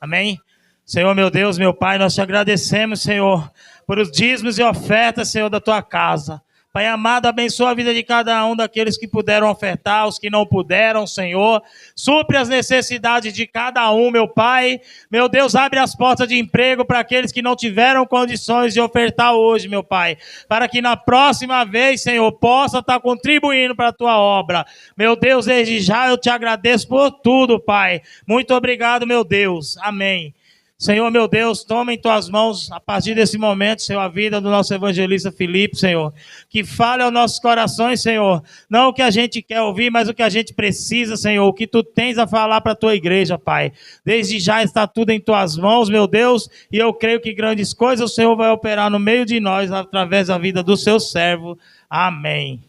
Amém? Senhor, meu Deus, meu Pai, nós te agradecemos, Senhor, por os dízimos e ofertas, Senhor, da tua casa. Pai amado, abençoa a vida de cada um daqueles que puderam ofertar, os que não puderam, Senhor. Supre as necessidades de cada um, meu Pai. Meu Deus, abre as portas de emprego para aqueles que não tiveram condições de ofertar hoje, meu Pai. Para que na próxima vez, Senhor, possa estar contribuindo para a tua obra. Meu Deus, desde já eu te agradeço por tudo, Pai. Muito obrigado, meu Deus. Amém. Senhor, meu Deus, toma em tuas mãos, a partir desse momento, Senhor, a vida do nosso evangelista Felipe, Senhor, que fale aos nossos corações, Senhor, não o que a gente quer ouvir, mas o que a gente precisa, Senhor, o que tu tens a falar para a tua igreja, Pai. Desde já está tudo em tuas mãos, meu Deus, e eu creio que grandes coisas o Senhor vai operar no meio de nós, através da vida do seu servo. Amém.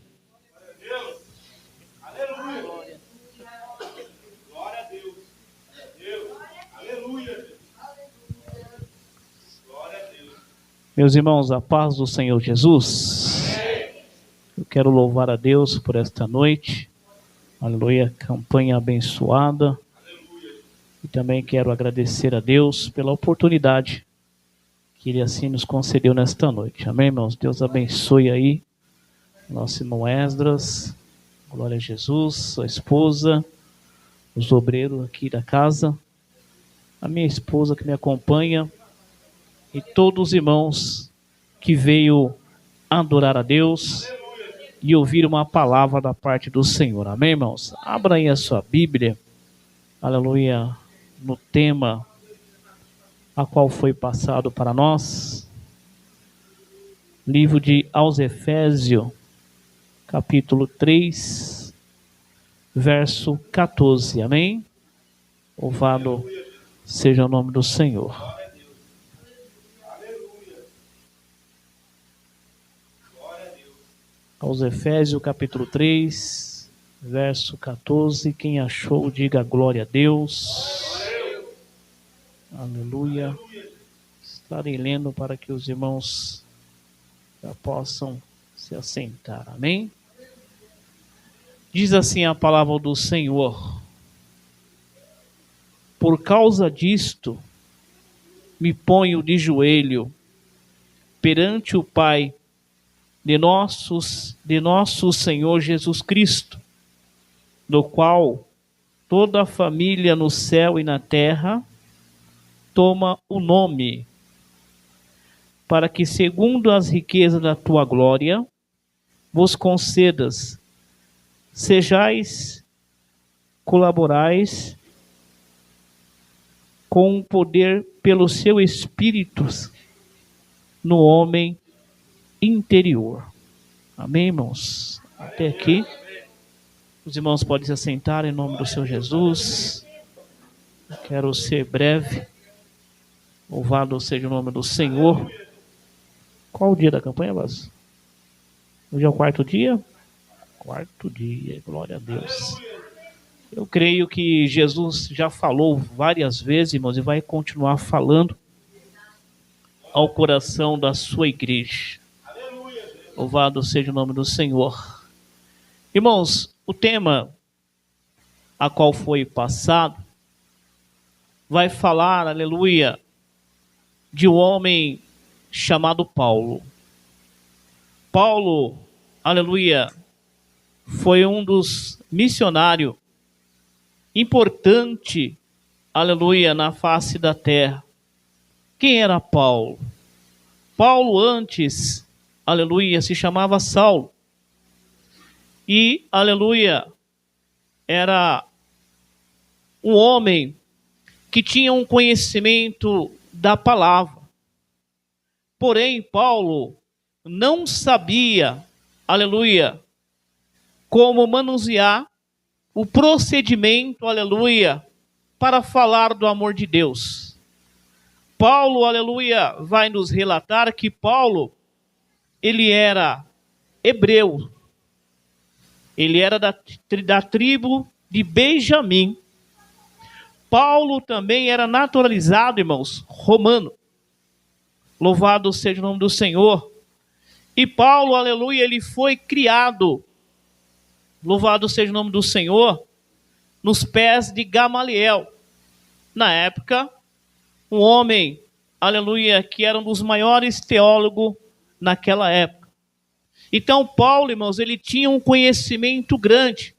Meus irmãos, a paz do Senhor Jesus. Eu quero louvar a Deus por esta noite. Aleluia, campanha abençoada. E também quero agradecer a Deus pela oportunidade que Ele assim nos concedeu nesta noite. Amém, irmãos? Deus abençoe aí nosso irmão Esdras. Glória a Jesus, sua esposa, os obreiros aqui da casa, a minha esposa que me acompanha, e todos os irmãos que veio adorar a Deus e ouvir uma palavra da parte do Senhor. Amém, irmãos? Abra aí a sua Bíblia, aleluia, no tema a qual foi passado para nós. Livro de aos Efésios, capítulo 3, verso 14. Amém? Louvado seja o nome do Senhor. Aos Efésios, capítulo 3, verso 14. Quem achou, diga glória a Deus. Aleluia. Estarei lendo para que os irmãos já possam se assentar. Amém? Diz assim a palavra do Senhor: por causa disto, me ponho de joelho perante o Pai de nosso Senhor Jesus Cristo, do qual toda a família no céu e na terra toma o nome, para que, segundo as riquezas da tua glória, vos concedas, sejais, colaborais com o poder pelo seu Espírito no homem interior. Amém, irmãos? Até aqui. Os irmãos podem se assentar em nome do Senhor Jesus. Eu quero ser breve. Louvado seja o nome do Senhor. Qual o dia da campanha, Vaz? Hoje é o quarto dia? Quarto dia, glória a Deus. Eu creio que Jesus já falou várias vezes, irmãos, e vai continuar falando ao coração da sua igreja. Louvado seja o nome do Senhor. Irmãos, o tema a qual foi passado vai falar, aleluia, de um homem chamado Paulo. Paulo, aleluia, foi um dos missionários importante, aleluia, na face da terra. Quem era Paulo? Paulo antes, aleluia, se chamava Saulo. E, aleluia, era um homem que tinha um conhecimento da palavra. Porém, Paulo não sabia, aleluia, como manusear o procedimento, aleluia, para falar do amor de Deus. Paulo, aleluia, vai nos relatar que Paulo, ele era hebreu. Ele era da tribo de Benjamim. Paulo também era naturalizado, irmãos, romano. Louvado seja o nome do Senhor. E Paulo, aleluia, ele foi criado, louvado seja o nome do Senhor, nos pés de Gamaliel. Na época, um homem, aleluia, que era um dos maiores teólogos naquela época. Então Paulo, irmãos, ele tinha um conhecimento grande,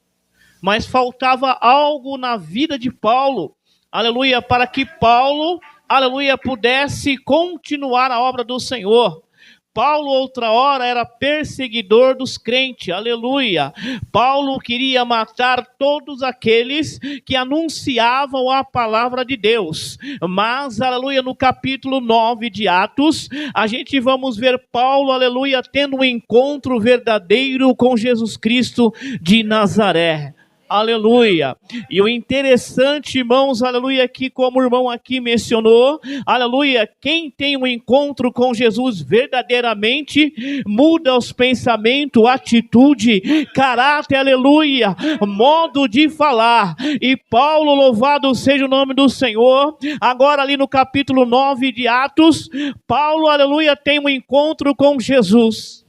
mas faltava algo na vida de Paulo, aleluia, para que Paulo, aleluia, pudesse continuar a obra do Senhor. Paulo, outra hora, era perseguidor dos crentes, aleluia. Paulo queria matar todos aqueles que anunciavam a palavra de Deus. Mas, aleluia, no capítulo 9 de Atos, a gente vamos ver Paulo, aleluia, tendo um encontro verdadeiro com Jesus Cristo de Nazaré. Aleluia. E o interessante, irmãos, aleluia, que como o irmão aqui mencionou, aleluia, quem tem um encontro com Jesus verdadeiramente, muda os pensamentos, atitude, caráter, aleluia, modo de falar. E Paulo, louvado seja o nome do Senhor, agora ali no capítulo 9 de Atos, Paulo, aleluia, tem um encontro com Jesus.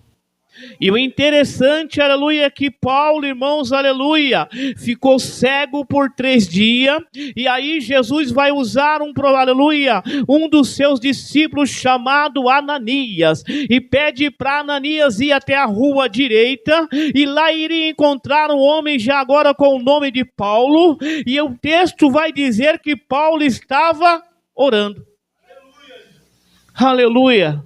E o interessante, aleluia, é que Paulo, irmãos, aleluia, ficou cego por 3 dias, e aí Jesus vai usar aleluia, um dos seus discípulos chamado Ananias, e pede para Ananias ir até a rua direita, e lá iria encontrar um homem já agora com o nome de Paulo, e o texto vai dizer que Paulo estava orando. Aleluia.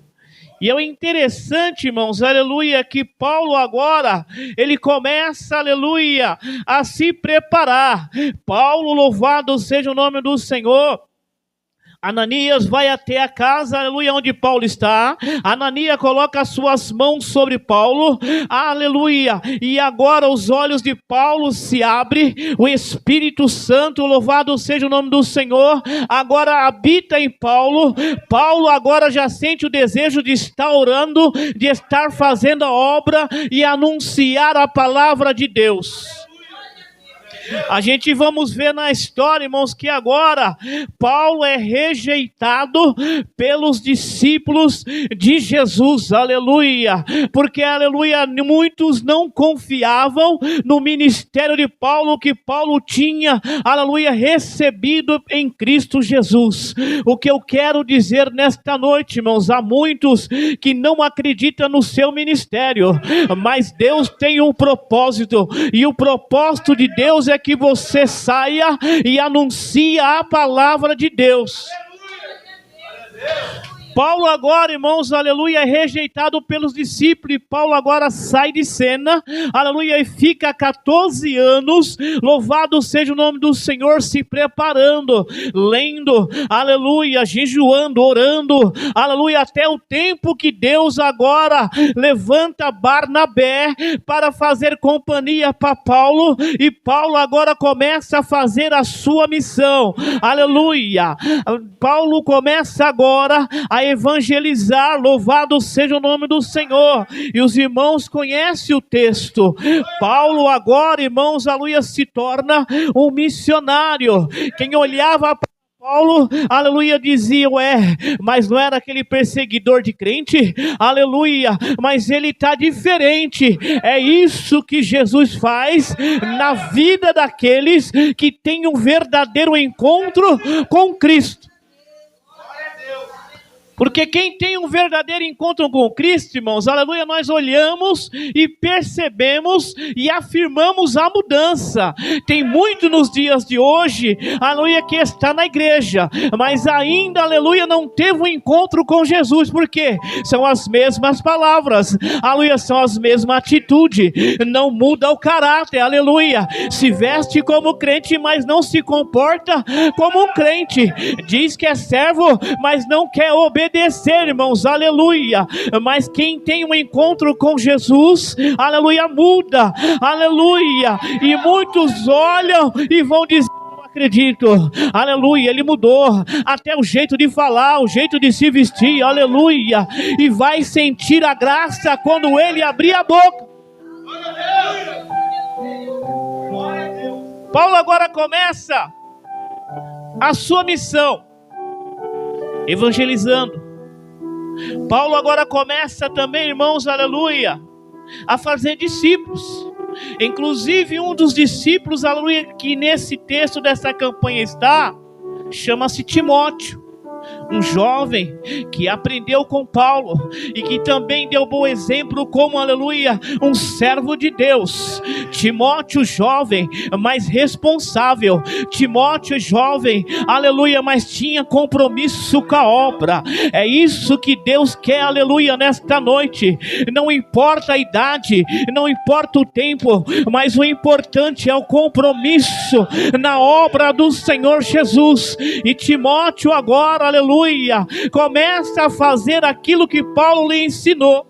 E é interessante, irmãos, aleluia, que Paulo agora, ele começa, aleluia, a se preparar. Paulo, louvado seja o nome do Senhor. Ananias vai até a casa, aleluia, onde Paulo está. Ananias coloca as suas mãos sobre Paulo, aleluia. E agora os olhos de Paulo se abrem, o Espírito Santo, louvado seja o nome do Senhor, agora habita em Paulo. Paulo agora já sente o desejo de estar orando, de estar fazendo a obra e anunciar a palavra de Deus. A gente vamos ver na história, irmãos, que agora Paulo é rejeitado pelos discípulos de Jesus, aleluia, porque, aleluia, muitos não confiavam no ministério de Paulo, que Paulo tinha, aleluia, recebido em Cristo Jesus. O que eu quero dizer nesta noite, irmãos, há muitos que não acreditam no seu ministério, mas Deus tem um propósito, e o propósito de Deus é que você saia e anuncie a palavra de Deus. Paulo agora, irmãos, aleluia, é rejeitado pelos discípulos, e Paulo agora sai de cena, aleluia, e fica 14 anos, louvado seja o nome do Senhor, se preparando, lendo, aleluia, jejuando, orando, aleluia, até o tempo que Deus agora levanta Barnabé para fazer companhia para Paulo, e Paulo agora começa a fazer a sua missão, aleluia. Paulo começa agora a evangelizar, louvado seja o nome do Senhor, e os irmãos conhecem o texto. Paulo agora, irmãos, aleluia, se torna um missionário. Quem olhava para Paulo, aleluia, dizia, mas não era aquele perseguidor de crente? Aleluia, mas ele está diferente. É isso que Jesus faz na vida daqueles que têm um verdadeiro encontro com Cristo. Porque quem tem um verdadeiro encontro com Cristo, irmãos, aleluia, nós olhamos e percebemos e afirmamos a mudança. Tem muito nos dias de hoje, aleluia, que está na igreja, mas ainda, aleluia, não teve um encontro com Jesus. Por quê? São as mesmas palavras, aleluia, são as mesmas atitudes, não muda o caráter, aleluia. Se veste como crente, mas não se comporta como um crente. Diz que é servo, mas não quer obedecer, irmãos, aleluia. Mas quem tem um encontro com Jesus, aleluia, muda, aleluia. E muitos olham e vão dizer, não acredito, aleluia, ele mudou até o jeito de falar, o jeito de se vestir, aleluia. E vai sentir a graça quando ele abrir a boca. Paulo agora começa a sua missão evangelizando. Paulo agora começa também, irmãos, aleluia, a fazer discípulos. Inclusive um dos discípulos, aleluia, que nesse texto dessa campanha está, chama-se Timóteo. um jovem que aprendeu com Paulo e que também deu bom exemplo como, aleluia, um servo de Deus. Timóteo, jovem, mas responsável. Timóteo, jovem, aleluia, mas tinha compromisso com a obra. É isso que Deus quer, aleluia, nesta noite. Não importa a idade, não importa o tempo, mas o importante é o compromisso na obra do Senhor Jesus. E Timóteo agora, aleluia, começa a fazer aquilo que Paulo lhe ensinou.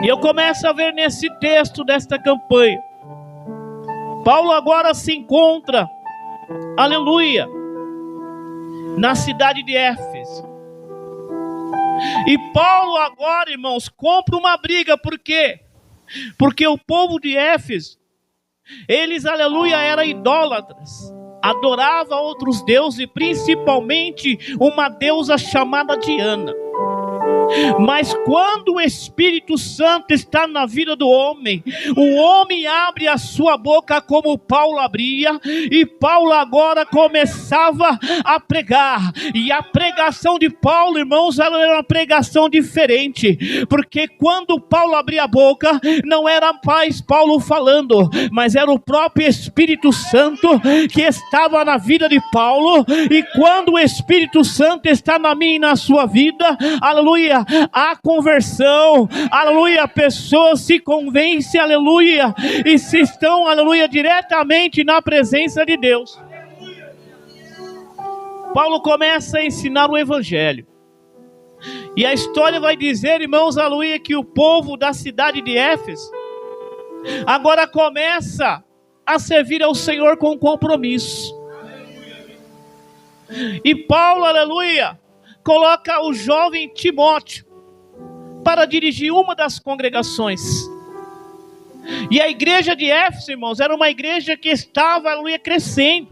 E eu começo a ver nesse texto desta campanha, Paulo agora se encontra, aleluia, na cidade de Éfeso. E Paulo agora, irmãos, compra uma briga. Por quê? Porque o povo de Éfeso, eles, aleluia, eram idólatras, adoravam outros deuses, principalmente uma deusa chamada Diana. Mas quando o Espírito Santo está na vida do homem, o homem abre a sua boca como Paulo abria, e Paulo agora começava a pregar. E a pregação de Paulo, irmãos, ela era uma pregação diferente, porque quando Paulo abria a boca, não era mais Paulo falando, mas era o próprio Espírito Santo que estava na vida de Paulo. E quando o Espírito Santo está na minha e na sua vida, aleluia, a conversão, aleluia, pessoas se convencem, aleluia, e se estão, aleluia, diretamente na presença de Deus. Paulo começa a ensinar o evangelho, e a história vai dizer, irmãos, aleluia, que o povo da cidade de Éfeso agora começa a servir ao Senhor com compromisso. E Paulo, aleluia, coloca o jovem Timóteo para dirigir uma das congregações. E a igreja de Éfeso, irmãos, era uma igreja que estava, aleluia, crescendo.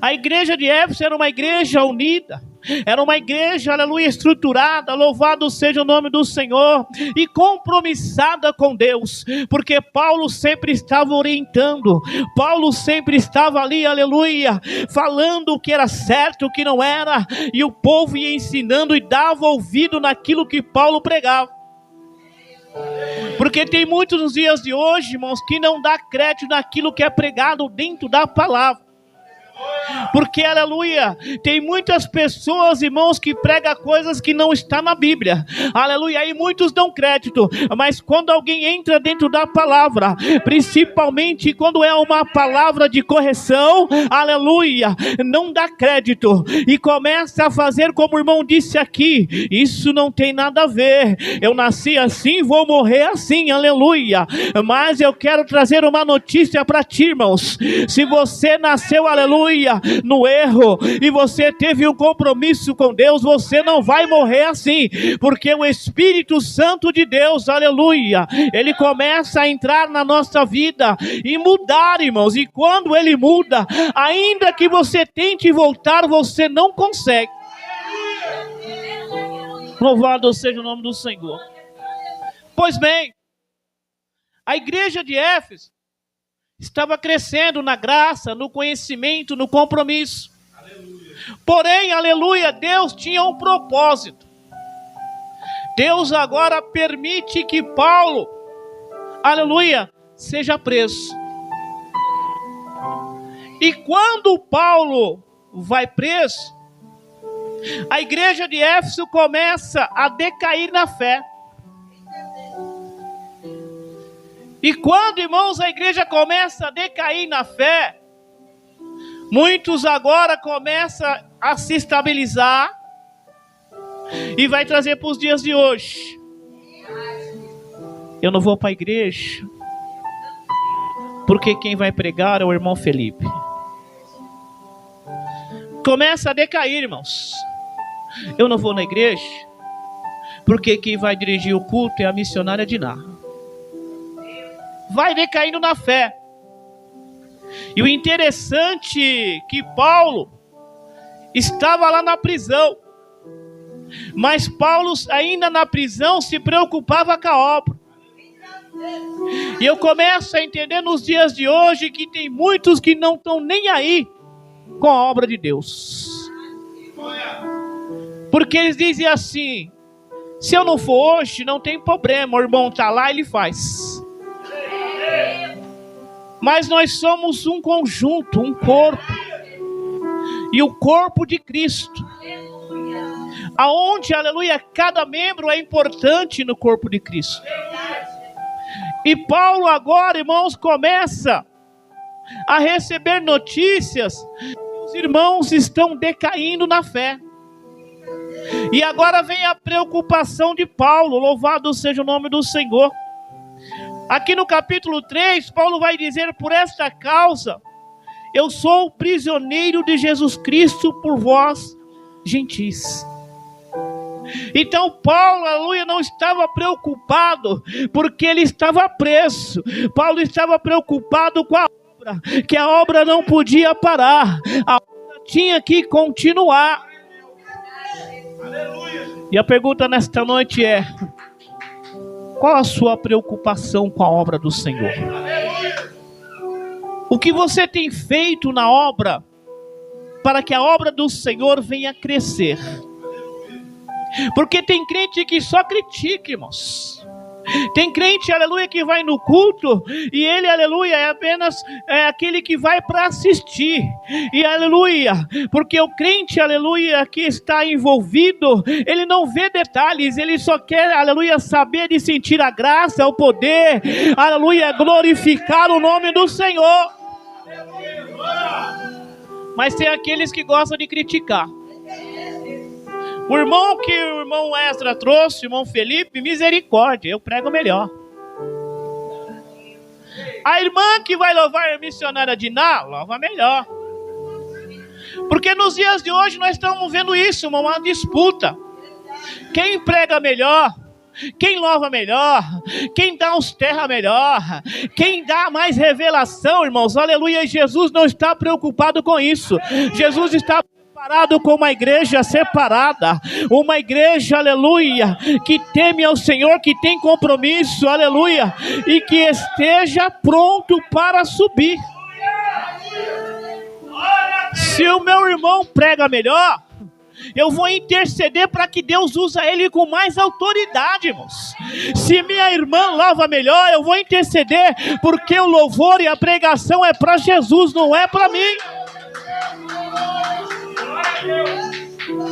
A igreja de Éfeso era uma igreja unida, era uma igreja, aleluia, estruturada, louvado seja o nome do Senhor, e compromissada com Deus, porque Paulo sempre estava orientando, Paulo sempre estava ali, aleluia, falando o que era certo, o que não era, e o povo ia ensinando e dava ouvido naquilo que Paulo pregava. Porque tem muitos nos dias de hoje, irmãos, que não dá crédito naquilo que é pregado dentro da palavra. Porque, aleluia, tem muitas pessoas, irmãos, que pregam coisas que não estão na Bíblia, aleluia, e muitos dão crédito, mas quando alguém entra dentro da palavra, principalmente quando é uma palavra de correção, aleluia, não dá crédito, e começa a fazer como o irmão disse aqui, isso não tem nada a ver, eu nasci assim, vou morrer assim, aleluia, mas eu quero trazer uma notícia para ti, irmãos, se você nasceu, aleluia, no erro, e você teve um compromisso com Deus, você não vai morrer assim, porque o Espírito Santo de Deus, aleluia, ele começa a entrar na nossa vida e mudar, irmãos, e quando ele muda, ainda que você tente voltar, você não consegue. Louvado seja o nome do Senhor. Pois bem, a igreja de Éfeso estava crescendo na graça, no conhecimento, no compromisso. Aleluia. Porém, aleluia, Deus tinha um propósito. Deus agora permite que Paulo, aleluia, seja preso. E quando Paulo vai preso, a igreja de Éfeso começa a decair na fé. E quando, irmãos, a igreja começa a decair na fé, muitos agora começam a se estabilizar e vai trazer para os dias de hoje. Eu não vou para a igreja, porque quem vai pregar é o irmão Felipe. Começa a decair, irmãos. Eu não vou na igreja, porque quem vai dirigir o culto é a missionária Diná. Vai decaindo na fé. E o interessante que Paulo estava lá na prisão, mas Paulo ainda na prisão se preocupava com a obra. E eu começo a entender nos dias de hoje que tem muitos que não estão nem aí com a obra de Deus. Porque eles dizem assim: se eu não for hoje, não tem problema, o irmão está lá, ele faz. Mas nós somos um conjunto, um corpo. E o corpo de Cristo. Aonde, aleluia, cada membro é importante no corpo de Cristo. E Paulo agora, irmãos, começa a receber notícias que os irmãos estão decaindo na fé. E agora vem a preocupação de Paulo, louvado seja o nome do Senhor. Aqui no capítulo 3, Paulo vai dizer: por esta causa, eu sou o prisioneiro de Jesus Cristo por vós, gentis. Então Paulo, aleluia, não estava preocupado porque ele estava preso. Paulo estava preocupado com a obra, que a obra não podia parar, a obra tinha que continuar. E a pergunta nesta noite é: qual a sua preocupação com a obra do Senhor? O que você tem feito na obra para que a obra do Senhor venha crescer? Porque tem crente que só critica, irmãos. Tem crente, aleluia, que vai no culto e ele, aleluia, é apenas aquele que vai para assistir. E aleluia, porque o crente, aleluia, que está envolvido, ele não vê detalhes, ele só quer, aleluia, saber de sentir a graça, o poder, aleluia, glorificar o nome do Senhor. Mas tem aqueles que gostam de criticar. O irmão que o irmão Ezra trouxe, o irmão Felipe, misericórdia, eu prego melhor. A irmã que vai louvar a missionária Diná, louva melhor. Porque nos dias de hoje nós estamos vendo isso, uma disputa. Quem prega melhor, quem louva melhor, quem dá uns terra melhor, quem dá mais revelação, irmãos, aleluia. Jesus não está preocupado com isso. Jesus está preparado com uma igreja separada, uma igreja, aleluia, que teme ao Senhor, que tem compromisso, aleluia, e que esteja pronto para subir. Se o meu irmão prega melhor, eu vou interceder para que Deus use ele com mais autoridade, irmãos. Se minha irmã louva melhor, eu vou interceder, porque o louvor e a pregação é para Jesus, não é para mim.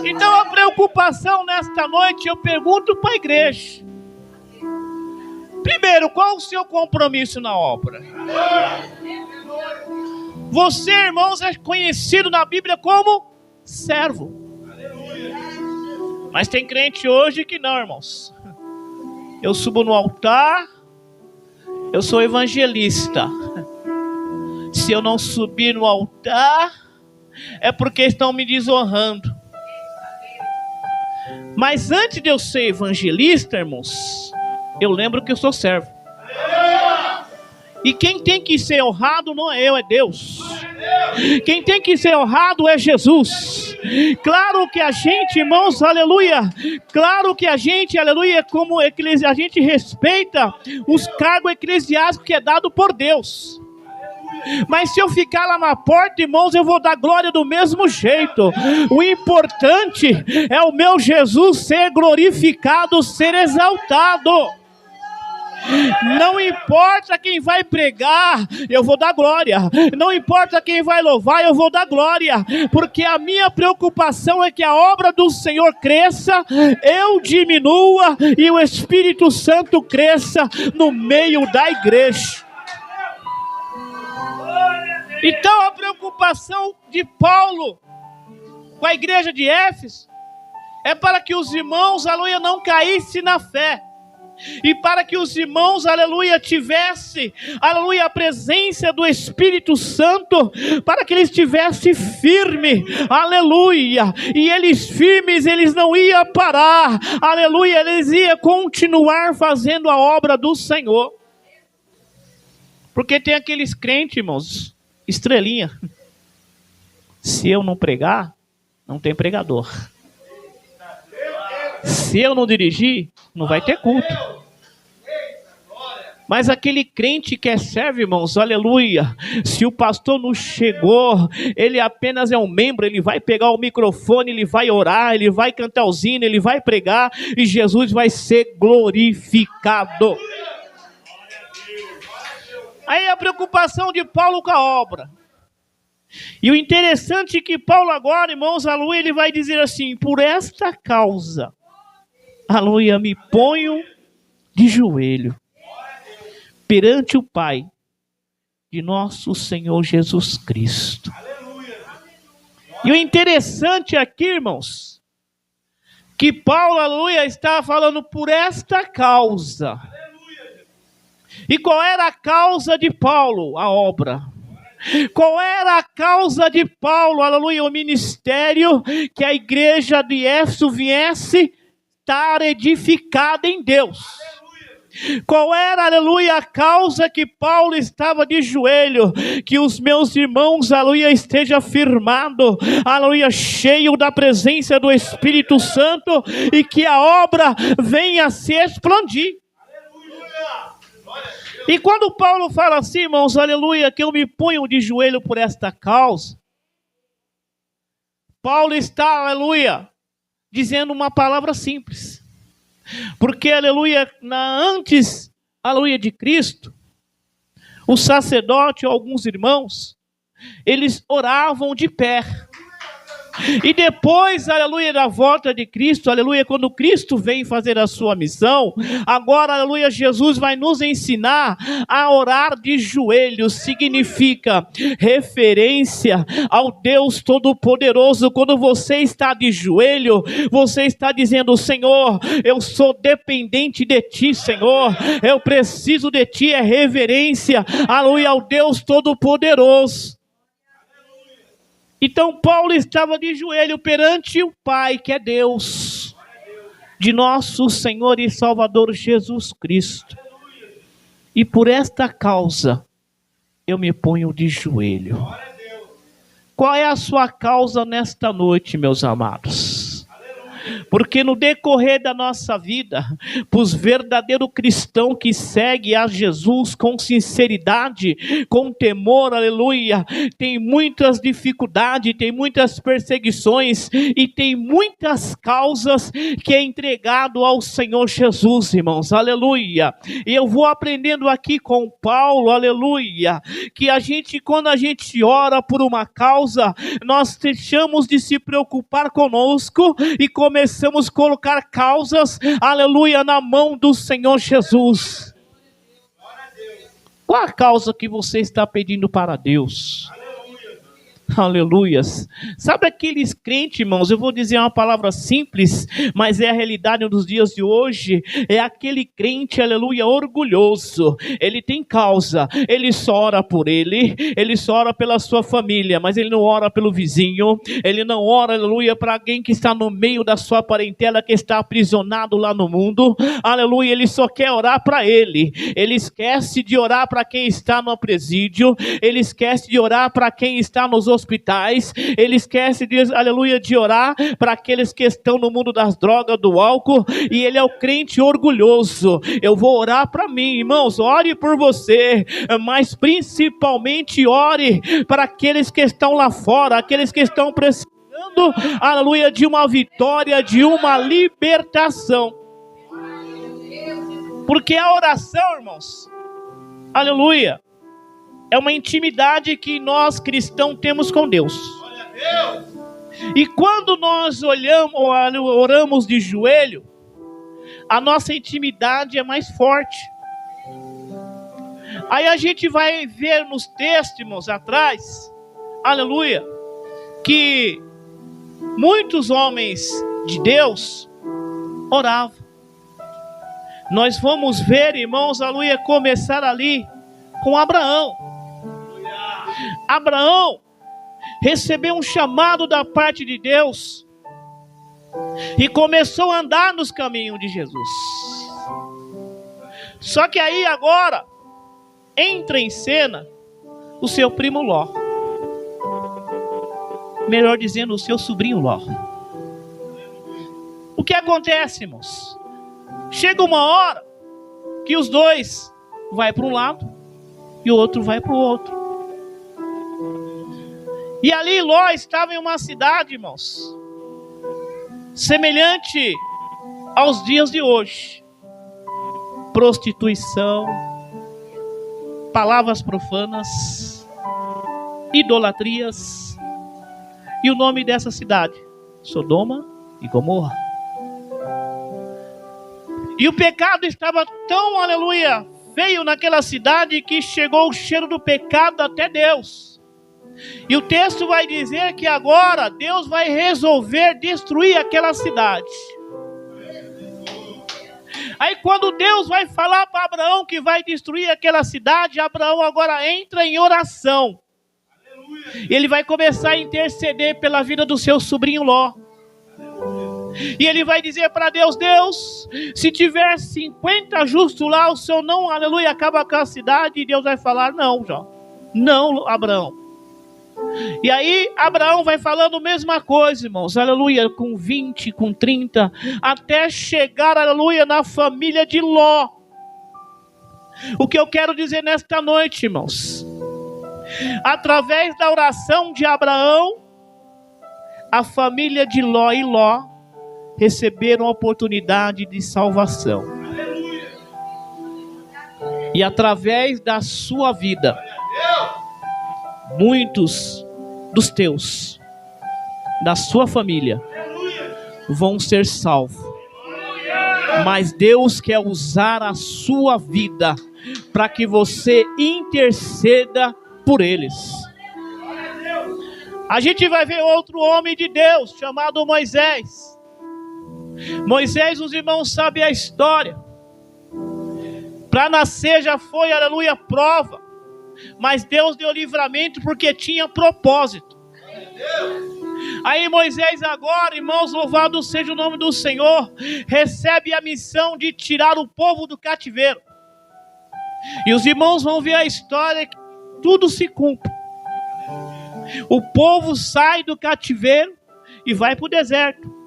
Então a preocupação nesta noite, eu pergunto para a igreja: primeiro, qual o seu compromisso na obra? Você, irmãos, é conhecido na Bíblia como servo. Mas tem crente hoje que não, irmãos. Eu subo no altar, eu sou evangelista. Se eu não subir no altar, é porque estão me desonrando. Mas antes de eu ser evangelista, irmãos, eu lembro que eu sou servo. E quem tem que ser honrado não é eu, é Deus. Quem tem que ser honrado é Jesus. Claro que a gente, irmãos, aleluia, claro que a gente, aleluia, como a gente respeita os cargos eclesiásticos que é dado por Deus. Mas se eu ficar lá na porta, irmãos, eu vou dar glória do mesmo jeito. O importante é o meu Jesus ser glorificado, ser exaltado. Não importa quem vai pregar, eu vou dar glória. Não importa quem vai louvar, eu vou dar glória. Porque a minha preocupação é que a obra do Senhor cresça, eu diminua e o Espírito Santo cresça no meio da igreja. Então a preocupação de Paulo com a igreja de Éfeso é para que os irmãos, aleluia, não caíssem na fé. E para que os irmãos, aleluia, tivessem, aleluia, a presença do Espírito Santo, para que eles estivessem firmes, aleluia, e eles firmes, eles não iam parar, aleluia, eles iam continuar fazendo a obra do Senhor. Porque tem aqueles crentes, irmãos, estrelinha, se eu não pregar, não tem pregador. Se eu não dirigir, não vai ter culto. Mas aquele crente que é servo, irmãos, aleluia, se o pastor não chegou, ele apenas é um membro, ele vai pegar o microfone, ele vai orar, ele vai cantar os hinos, ele vai pregar, e Jesus vai ser glorificado. Aí a preocupação de Paulo com a obra. E o interessante é que Paulo agora, irmãos, aleluia, ele vai dizer assim: por esta causa, aleluia, me ponho de joelho perante o Pai de nosso Senhor Jesus Cristo. E o interessante aqui, irmãos, que Paulo, aleluia, está falando por esta causa. E qual era a causa de Paulo? A obra. Qual era a causa de Paulo, aleluia, o ministério? Que a igreja de Éfeso viesse estar edificada em Deus. Qual era, aleluia, a causa que Paulo estava de joelho? Que os meus irmãos, aleluia, estejam firmados, aleluia, cheio da presença do Espírito Santo, e que a obra venha a se expandir. E quando Paulo fala assim, irmãos, aleluia, que eu me ponho de joelho por esta causa, Paulo está, aleluia, dizendo uma palavra simples. Porque, aleluia, antes, aleluia, de Cristo, o sacerdote ou alguns irmãos, eles oravam de pé. E depois, aleluia, da volta de Cristo, aleluia, quando Cristo vem fazer a sua missão, agora, aleluia, Jesus vai nos ensinar a orar de joelhos. Significa referência ao Deus Todo-Poderoso. Quando você está de joelho, você está dizendo: Senhor, eu sou dependente de Ti, Senhor, eu preciso de Ti. É reverência, aleluia, ao Deus Todo-Poderoso. Então Paulo estava de joelho perante o Pai, que é Deus, de nosso Senhor e Salvador Jesus Cristo. E por esta causa, eu me ponho de joelho. Qual é a sua causa nesta noite, meus amados? Porque no decorrer da nossa vida, para os verdadeiros cristãos que seguem a Jesus com sinceridade, com temor, aleluia, tem muitas dificuldades, tem muitas perseguições e tem muitas causas que é entregado ao Senhor Jesus, irmãos, aleluia. E eu vou aprendendo aqui com Paulo, aleluia, que quando a gente ora por uma causa, nós deixamos de se preocupar conosco e começamos a colocar causas, aleluia, na mão do Senhor Jesus. Qual a causa que você está pedindo para Deus? Aleluias. Sabe aqueles crentes, irmãos, eu vou dizer uma palavra simples, mas é a realidade dos dias de hoje. É aquele crente, aleluia, orgulhoso. Ele tem causa, ele só ora por ele só ora pela sua família, mas ele não ora pelo vizinho, ele não ora, aleluia, para alguém que está no meio da sua parentela, que está aprisionado lá no mundo, aleluia. Ele só quer orar para ele esquece de orar para quem está no presídio, ele esquece de orar para quem está nos hospitais, ele esquece de, aleluia, de orar para aqueles que estão no mundo das drogas, do álcool, e ele é o crente orgulhoso. Eu vou orar para mim, irmãos, ore por você, mas principalmente ore para aqueles que estão lá fora, aqueles que estão precisando, aleluia, de uma vitória, de uma libertação. Porque a oração, irmãos, aleluia, é uma intimidade que nós cristãos temos com Deus. E quando nós oramos de joelho, a nossa intimidade é mais forte. Aí a gente vai ver nos textos, irmãos, atrás, aleluia, que muitos homens de Deus oravam. Nós vamos ver, irmãos, aleluia, começar ali com Abraão. Abraão recebeu um chamado da parte de Deus e começou a andar nos caminhos de Jesus. Só que aí agora entra em cena o seu primo Ló. Melhor dizendo, o seu sobrinho Ló. O que acontece, irmãos? Chega uma hora que os dois vai para um lado e o outro vai para o outro. E ali Ló estava em uma cidade, irmãos, semelhante aos dias de hoje. Prostituição, palavras profanas, idolatrias. E o nome dessa cidade? Sodoma e Gomorra. E o pecado estava tão, aleluia, feio naquela cidade que chegou o cheiro do pecado até Deus. E o texto vai dizer que agora Deus vai resolver destruir aquela cidade. Aí quando Deus vai falar para Abraão que vai destruir aquela cidade, Abraão agora entra em oração. Ele vai começar a interceder pela vida do seu sobrinho Ló. E ele vai dizer para Deus: Deus, se tiver 50 justos lá, o Senhor não, aleluia, acaba com a cidade. E Deus vai falar: não, Jó, não, Abraão. E aí Abraão vai falando a mesma coisa, irmãos, aleluia, com 20, com 30, até chegar, aleluia, na família de Ló. O que eu quero dizer nesta noite, irmãos, através da oração de Abraão, a família de Ló e Ló receberam a oportunidade de salvação. E através da sua vida, muitos dos teus, da sua família, vão ser salvos. Mas Deus quer usar a sua vida para que você interceda por eles. A gente vai ver outro homem de Deus chamado Moisés. Moisés, os irmãos sabem a história. Para nascer já foi, aleluia, prova. Mas Deus deu livramento porque tinha propósito. Aí Moisés agora, irmãos, louvado seja o nome do Senhor, recebe a missão de tirar o povo do cativeiro. E os irmãos vão ver a história que tudo se cumpre. O povo sai do cativeiro e vai para o deserto.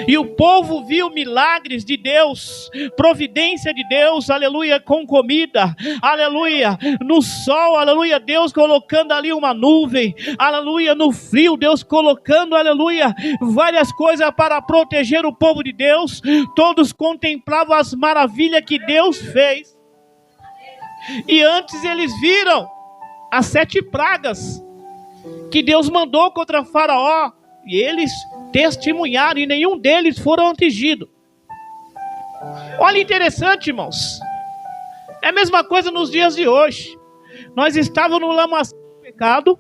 E o povo viu milagres de Deus, providência de Deus, aleluia, com comida, aleluia, no sol, aleluia, Deus colocando ali uma nuvem, aleluia, no frio, Deus colocando, aleluia, várias coisas para proteger o povo de Deus. Todos contemplavam as maravilhas que Deus fez. E antes eles viram as 7 pragas que Deus mandou contra Faraó, e eles testemunharam e nenhum deles foram atingidos. Olha, interessante, irmãos, é a mesma coisa nos dias de hoje. Nós estávamos no lamaçal do pecado,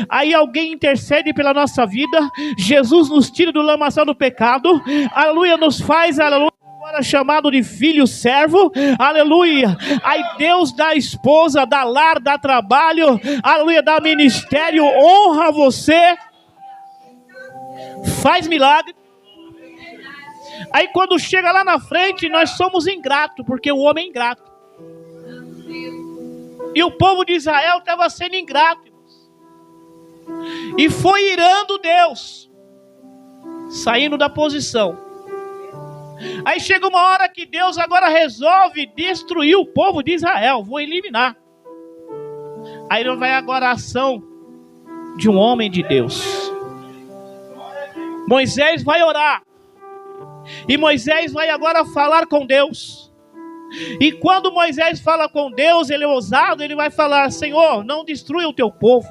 aí alguém intercede pela nossa vida, Jesus nos tira do lamaçal do pecado, aleluia, nos faz, aleluia, agora chamado de filho servo, aleluia. Aí Deus dá esposa, dá lar, dá trabalho, aleluia, dá ministério, honra você, faz milagre. Aí quando chega lá na frente, nós somos ingratos, porque o homem é ingrato. E o povo de Israel estava sendo ingrato, e foi irando Deus, saindo da posição. Aí chega uma hora que Deus agora resolve destruir o povo de Israel, vou eliminar. Aí vai agora a ação de um homem de Deus. Moisés vai orar, e Moisés vai agora falar com Deus. E quando Moisés fala com Deus, ele é ousado, ele vai falar: Senhor, não destrua o teu povo.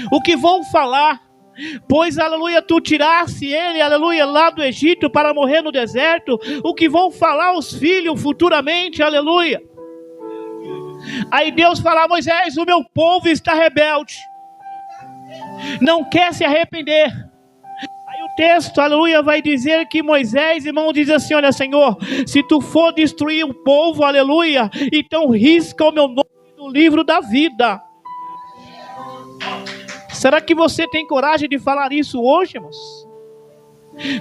O que vão falar? Pois, aleluia, tu tiraste ele, aleluia, lá do Egito para morrer no deserto. O que vão falar os filhos futuramente, aleluia. Aí Deus fala: Moisés, o meu povo está rebelde, não quer se arrepender. Aí o texto, aleluia, vai dizer que Moisés, irmão, diz assim: olha, Senhor, se tu for destruir o povo, aleluia, então risca o meu nome do livro da vida. Será que você tem coragem de falar isso hoje, irmãos?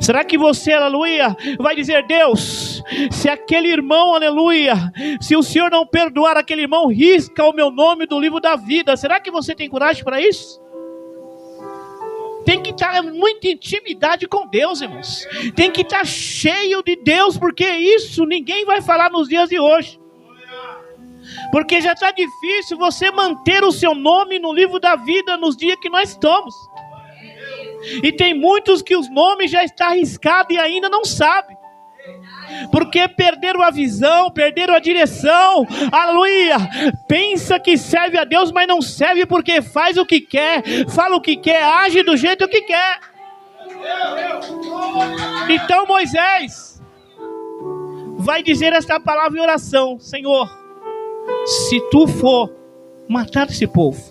Será que você, aleluia, vai dizer: Deus, se aquele irmão, aleluia, se o Senhor não perdoar aquele irmão, risca o meu nome do livro da vida? Será que você tem coragem para isso? Tem que estar em muita intimidade com Deus, irmãos. Tem que estar cheio de Deus, porque isso ninguém vai falar nos dias de hoje. Porque já está difícil você manter o seu nome no livro da vida nos dias que nós estamos. E tem muitos que os nomes já estão arriscados e ainda não sabem. Porque perderam a visão, perderam a direção. Aleluia. Pensa que serve a Deus, mas não serve, porque faz o que quer, fala o que quer, age do jeito que quer. Então Moisés vai dizer esta palavra em oração: Senhor, se tu for matar esse povo,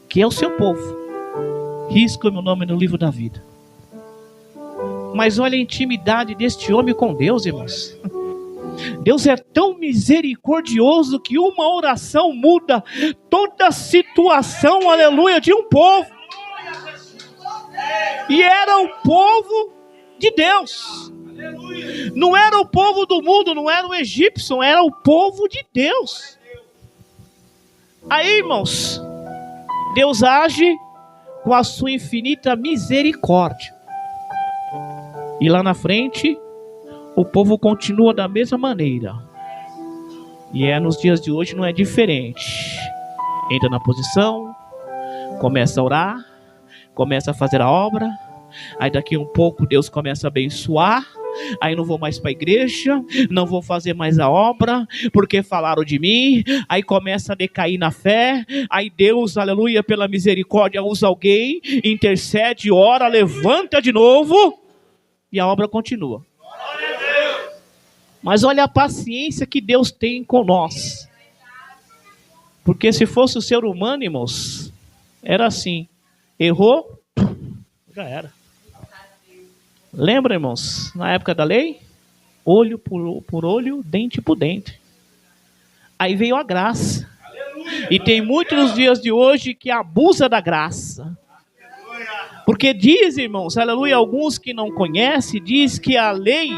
que é o seu povo, risca o meu nome no livro da vida. Mas olha a intimidade deste homem com Deus, irmãos. Deus é tão misericordioso que uma oração muda toda a situação, aleluia, de um povo. E era o povo de Deus. Não era o povo do mundo, não era o egípcio, era o povo de Deus. Aí, irmãos, Deus age com a sua infinita misericórdia. E lá na frente, o povo continua da mesma maneira. E nos dias de hoje não é diferente. Entra na posição, começa a orar, começa a fazer a obra. Aí daqui um pouco Deus começa a abençoar. Aí não vou mais para a igreja, não vou fazer mais a obra, porque falaram de mim. Aí começa a decair na fé. Aí Deus, aleluia, pela misericórdia, usa alguém, intercede, ora, levanta de novo, e a obra continua. Mas olha a paciência que Deus tem com nós. Porque se fosse o ser humano, irmãos, era assim: errou, já era. Lembra, irmãos, na época da lei? Olho por olho, dente por dente. Aí veio a graça. E tem muitos nos dias de hoje que abusa da graça. Porque diz, irmãos, aleluia, alguns que não conhecem, diz que a lei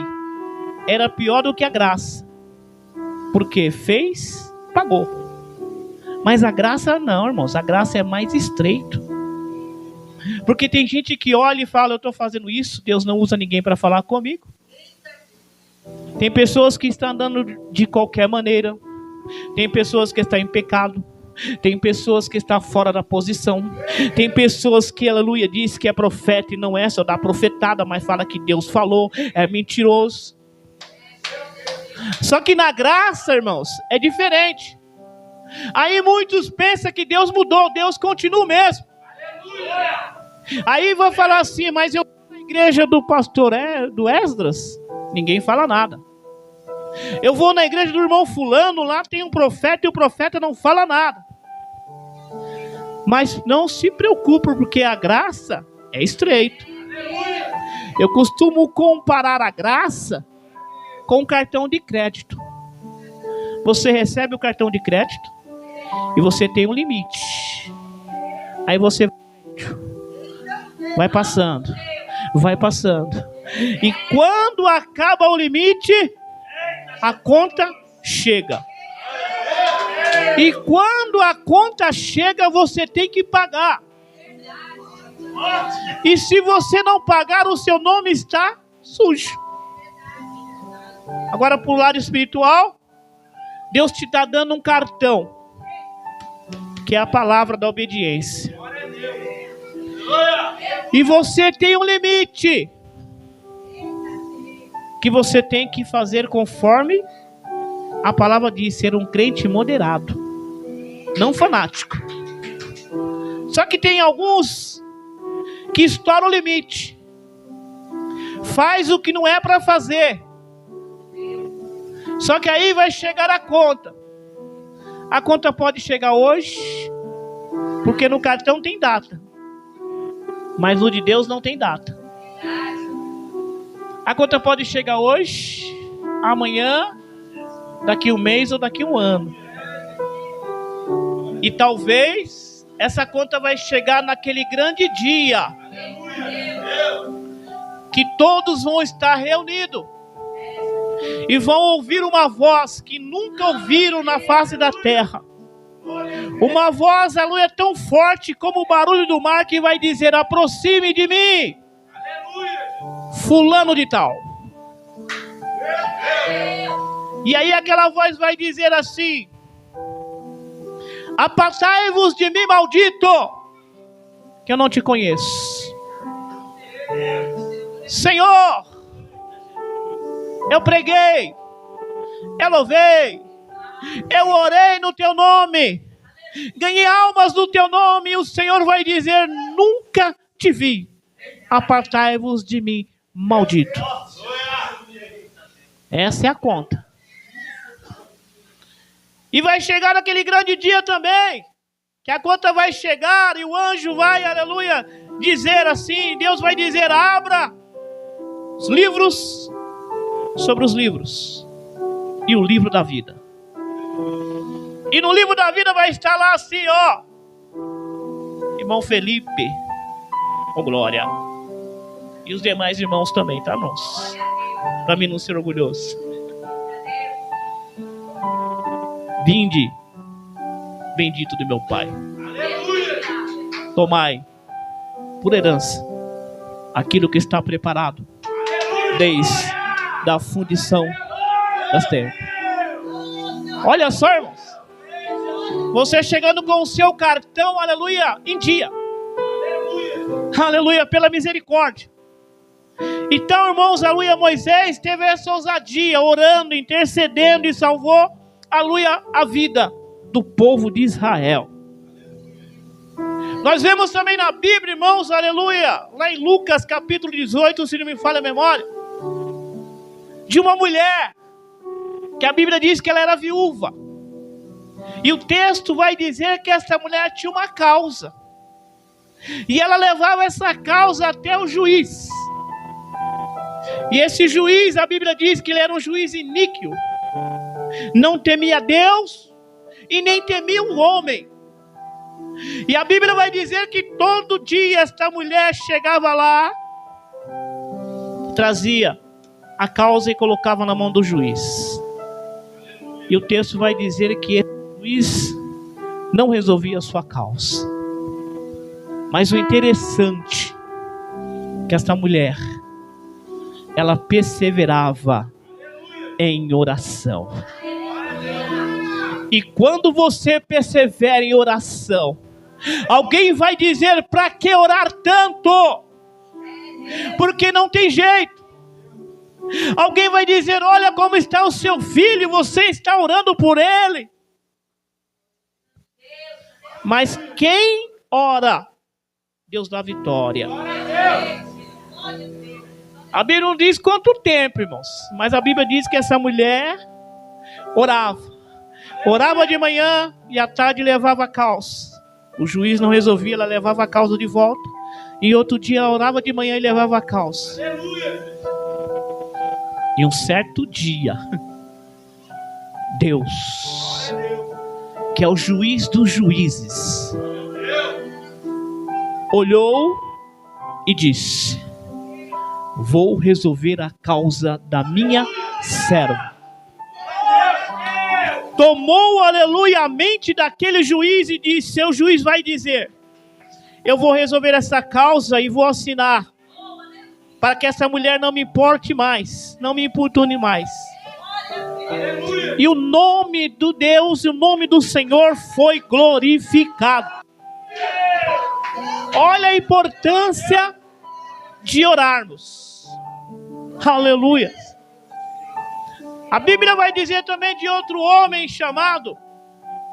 era pior do que a graça. Porque fez, pagou. Mas a graça não, irmãos, a graça é mais estreito. Porque tem gente que olha e fala: eu estou fazendo isso, Deus não usa ninguém para falar comigo. Tem pessoas que estão andando de qualquer maneira. Tem pessoas que estão em pecado. Tem pessoas que estão fora da posição. Tem pessoas que, aleluia, diz que é profeta e não é, só dá profetada, mas fala que Deus falou, é mentiroso. Só que na graça, irmãos, é diferente. Aí muitos pensam que Deus mudou, Deus continua o mesmo. Aí vou falar assim: mas eu vou na igreja do pastor do Esdras, ninguém fala nada. Eu vou na igreja do irmão fulano, lá tem um profeta e o profeta não fala nada. Mas não se preocupe, porque a graça é estreito. Eu costumo comparar a graça com um cartão de crédito. Você recebe o cartão de crédito e você tem um limite. Aí você vai passando, vai passando. E quando acaba o limite, a conta chega. E quando a conta chega, você tem que pagar. E se você não pagar, o seu nome está sujo. Agora, para o lado espiritual, Deus te está dando um cartão, que é a palavra da obediência. E você tem um limite, que você tem que fazer conforme a palavra diz: ser um crente moderado, não fanático. Só que tem alguns que estouram o limite, faz o que não é para fazer. Só que aí vai chegar a conta. A conta pode chegar hoje, porque no cartão tem data, mas no de Deus não tem data. A conta pode chegar hoje, amanhã, daqui um mês ou daqui um ano. E talvez essa conta vai chegar naquele grande dia, que todos vão estar reunidos e vão ouvir uma voz que nunca ouviram na face da terra. Uma voz, aleluia, tão forte como o barulho do mar, que vai dizer: aproxime de mim, fulano de tal. E aí aquela voz vai dizer assim: Apartai-vos de mim, maldito, que eu não te conheço. Senhor, eu preguei, eu louvei, eu orei no teu nome, ganhei almas no teu nome, e o Senhor vai dizer: nunca te vi. Apartai-vos de mim, maldito. Essa é a conta. E vai chegar aquele grande dia também, que a conta vai chegar e o anjo vai, aleluia, dizer assim, Deus vai dizer: abra os livros sobre os livros e o livro da vida. E no livro da vida vai estar lá assim, ó, irmão Felipe, com glória. E os demais irmãos também, tá, irmãos? Para mim não ser orgulhoso. Vinde, bendito do meu Pai. Tomai por herança aquilo que está preparado desde a fundição das terras. Olha só, irmãos, você chegando com o seu cartão, aleluia, em dia, aleluia, pela misericórdia. Então, irmãos, aleluia, Moisés teve essa ousadia, orando, intercedendo, e salvou, aleluia, a vida do povo de Israel. Nós vemos também na Bíblia, irmãos, aleluia, lá em Lucas capítulo 18, se não me falha a memória, de uma mulher, que a Bíblia diz que ela era viúva. E o texto vai dizer que essa mulher tinha uma causa. E ela levava essa causa até o juiz. E esse juiz, a Bíblia diz que ele era um juiz iníquo. Não temia Deus e nem temia o homem. E a Bíblia vai dizer que todo dia esta mulher chegava lá, trazia a causa e colocava na mão do juiz. E o texto vai dizer que o juiz não resolvia a sua causa. Mas o interessante é que esta mulher, ela perseverava em oração. E quando você persevera em oração, alguém vai dizer: para que orar tanto? Porque não tem jeito. Alguém vai dizer: olha como está o seu filho, você está orando por ele. Mas quem ora, Deus dá vitória. A Bíblia não diz quanto tempo, irmãos, mas a Bíblia diz que essa mulher orava de manhã e à tarde levava a causa. O juiz não resolvia, ela levava a causa de volta. E outro dia ela orava de manhã e levava a causa. E um certo dia, Deus, que é o juiz dos juízes, olhou e disse: vou resolver a causa da minha serva. Tomou, aleluia, a mente daquele juiz e disse: seu juiz vai dizer, eu vou resolver essa causa e vou assinar, para que essa mulher não me importe mais, não me importune mais. E o nome do Deus e o nome do Senhor foi glorificado. Olha a importância de orarmos. Aleluia. A Bíblia vai dizer também de outro homem chamado,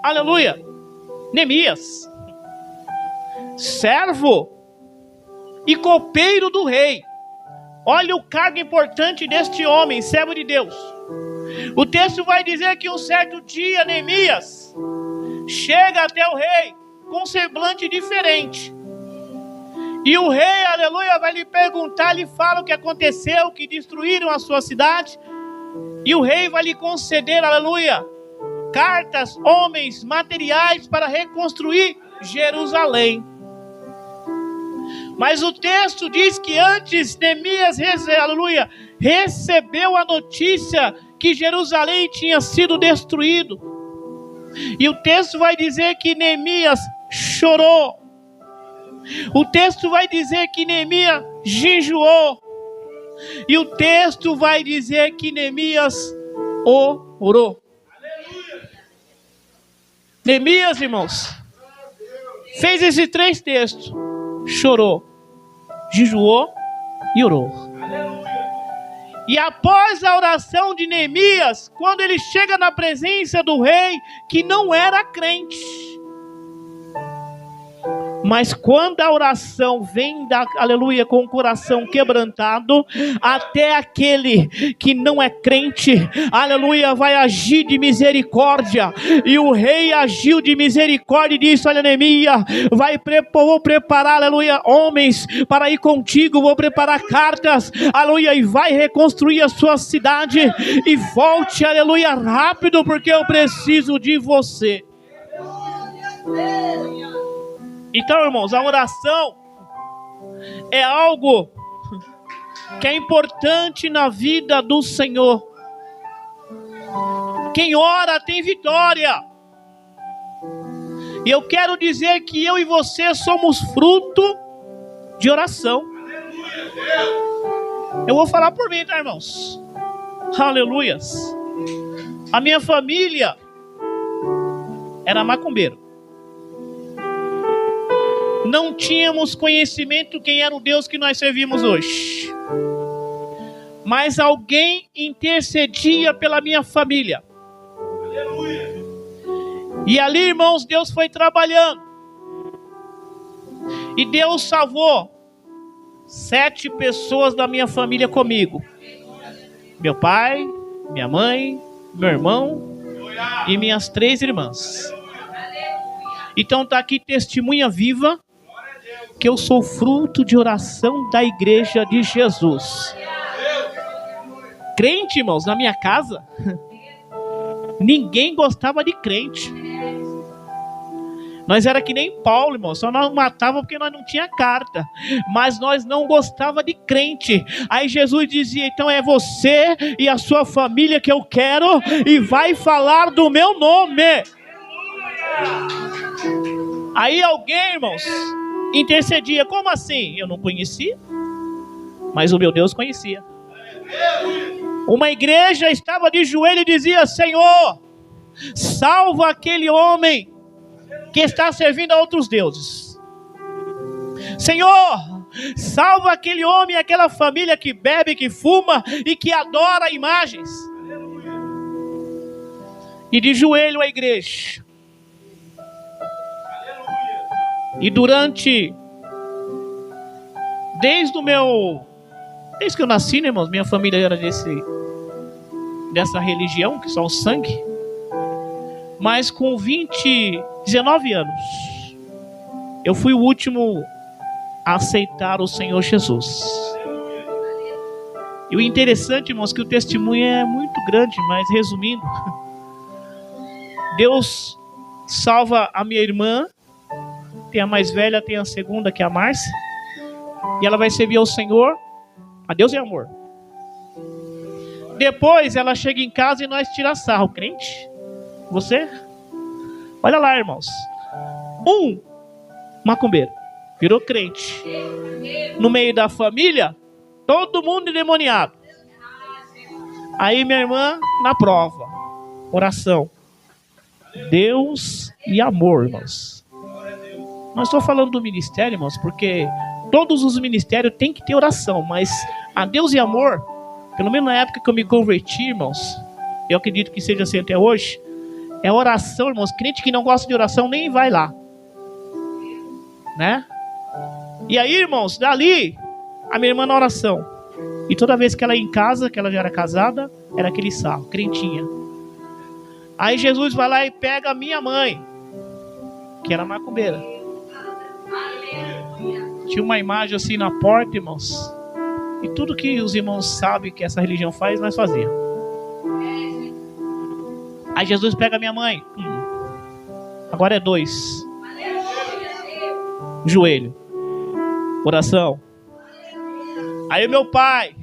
aleluia, Neemias, servo e copeiro do rei. Olha o cargo importante deste homem, servo de Deus. O texto vai dizer que um certo dia Neemias chega até o rei com um semblante diferente. E o rei, aleluia, vai lhe perguntar, lhe fala o que aconteceu, que destruíram a sua cidade. E o rei vai lhe conceder, aleluia, cartas, homens, materiais para reconstruir Jerusalém. Mas o texto diz que antes Neemias, aleluia, recebeu a notícia que Jerusalém tinha sido destruído. E o texto vai dizer que Neemias chorou. O texto vai dizer que Neemias jejuou. E o texto vai dizer que Neemias orou. Neemias, irmãos, fez esses 3 textos. Chorou, jejuou e orou. E após a oração de Neemias, quando ele chega na presença do rei, que não era crente, mas quando a oração vem aleluia, com o coração quebrantado, até aquele que não é crente, aleluia, vai agir de misericórdia. E o rei agiu de misericórdia e disse: olha, Neemias, vou preparar, aleluia, homens para ir contigo, vou preparar cartas, aleluia, e vai reconstruir a sua cidade, e volte, aleluia, rápido, porque eu preciso de você. Então, irmãos, a oração é algo que é importante na vida do Senhor. Quem ora tem vitória. E eu quero dizer que eu e você somos fruto de oração. Eu vou falar por mim, tá, irmãos? Aleluias. A minha família era macumbeiro. Não tínhamos conhecimento quem era o Deus que nós servimos hoje. Mas alguém intercedia pela minha família. Aleluia. E ali, irmãos, Deus foi trabalhando. E Deus salvou 7 pessoas da minha família comigo. Meu pai, minha mãe, meu irmão e minhas 3 irmãs. Então está aqui testemunha viva que eu sou fruto de oração da igreja de Jesus. Crente, irmãos, na minha casa, ninguém gostava de crente. Nós era que nem Paulo, irmão, só nós matava porque nós não tinha carta, mas nós não gostava de crente. Aí Jesus dizia: então é você e a sua família que eu quero, e vai falar do meu nome. Aí alguém, irmãos, intercedia. Como assim? Eu não conhecia, mas o meu Deus conhecia. Uma igreja estava de joelho e dizia: Senhor, salva aquele homem que está servindo a outros deuses. Senhor, salva aquele homem e aquela família que bebe, que fuma e que adora imagens. E de joelho a igreja. E desde que eu nasci, né, irmãos, minha família era dessa religião, que só o sangue. Mas com 19 anos, eu fui o último a aceitar o Senhor Jesus. E o interessante, irmãos, que o testemunho é muito grande, mas resumindo, Deus salva a minha irmã. Tem a mais velha, tem a segunda, que é a Márcia. E ela vai servir ao Senhor. A Deus é amor. Depois ela chega em casa e nós tiramos sarro. Crente? Você? Olha lá, irmãos. Macumbeiro virou crente. No meio da família, todo mundo endemoniado. Aí minha irmã na prova. Oração. Deus e amor, irmãos. Não estou falando do ministério, irmãos, porque todos os ministérios têm que ter oração, mas a Deus e amor, pelo menos na época que eu me converti, irmãos, eu acredito que seja assim até hoje, é oração, irmãos. Crente que não gosta de oração nem vai lá, né? E aí, irmãos, dali, a minha irmã na oração. E toda vez que ela ia em casa, que ela já era casada, era aquele sarro, crentinha. Aí Jesus vai lá e pega a minha mãe, que era macumbeira. Tinha uma imagem assim na porta, irmãos. E tudo que os irmãos sabem que essa religião faz, nós fazíamos. Aí Jesus pega a minha mãe. Agora é 2. Joelho. Oração. Aí meu pai,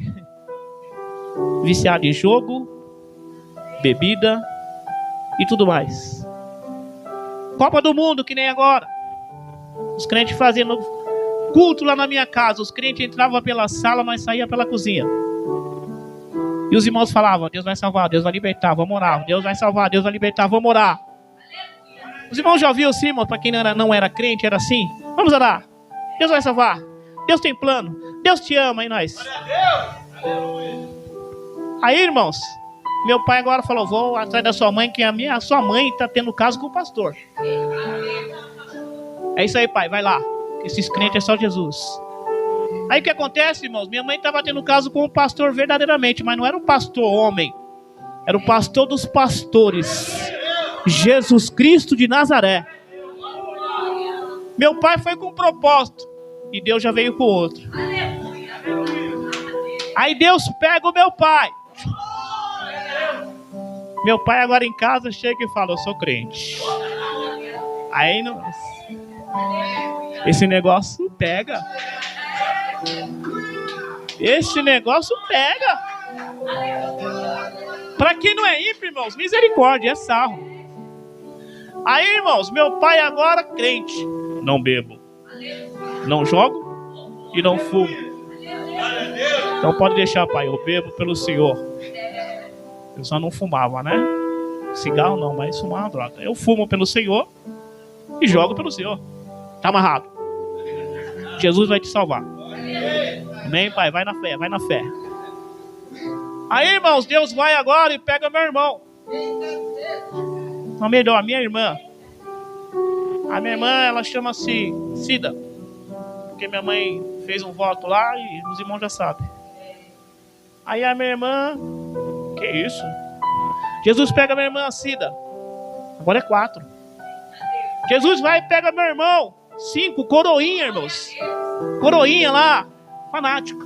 viciado em jogo, bebida e tudo mais. Copa do Mundo, que nem agora. Os crentes fazendo culto lá na minha casa. Os crentes entravam pela sala, nós saíamos pela cozinha. E os irmãos falavam: Deus vai salvar, Deus vai libertar, vamos orar. Deus vai salvar, Deus vai libertar, vamos orar. Os irmãos já ouviram assim, irmão? Para quem não era crente, era assim. Vamos orar. Deus vai salvar. Deus tem plano. Deus te ama, e nós. Aí, irmãos, meu pai agora falou, vou atrás da sua mãe, que a sua mãe está tendo caso com o pastor. É isso aí, pai, vai lá. Esses crentes é só Jesus. Aí o que acontece, irmãos? Minha mãe estava tendo caso com o pastor verdadeiramente, mas não era um pastor homem. Era o pastor dos pastores. Jesus Cristo de Nazaré. Meu pai foi com um propósito e Deus já veio com outro. Aí Deus pega o meu pai. Meu pai agora em casa chega e fala, eu sou crente. Aí não... Esse negócio pega. Esse negócio pega. Para quem não é ímpio, irmãos, misericórdia, é sarro. Aí, irmãos, meu pai agora crente. Não bebo, não jogo e não fumo. Então pode deixar, pai, eu bebo pelo Senhor. Eu só não fumava, né? Cigarro não, mas fumava droga. Eu fumo pelo Senhor e jogo pelo Senhor. Tá amarrado. Jesus vai te salvar. Amém, pai? Vai na fé, vai na fé. Aí, irmãos, Deus vai agora e pega meu irmão. Ou melhor, a minha irmã. A minha irmã, ela chama-se Cida. Porque minha mãe fez um voto lá e os irmãos já sabem. Aí a minha irmã... Que isso? Jesus pega minha irmã Cida. Agora é 4. Jesus vai e pega meu irmão. 5, coroinha, irmãos. Coroinha lá, fanático.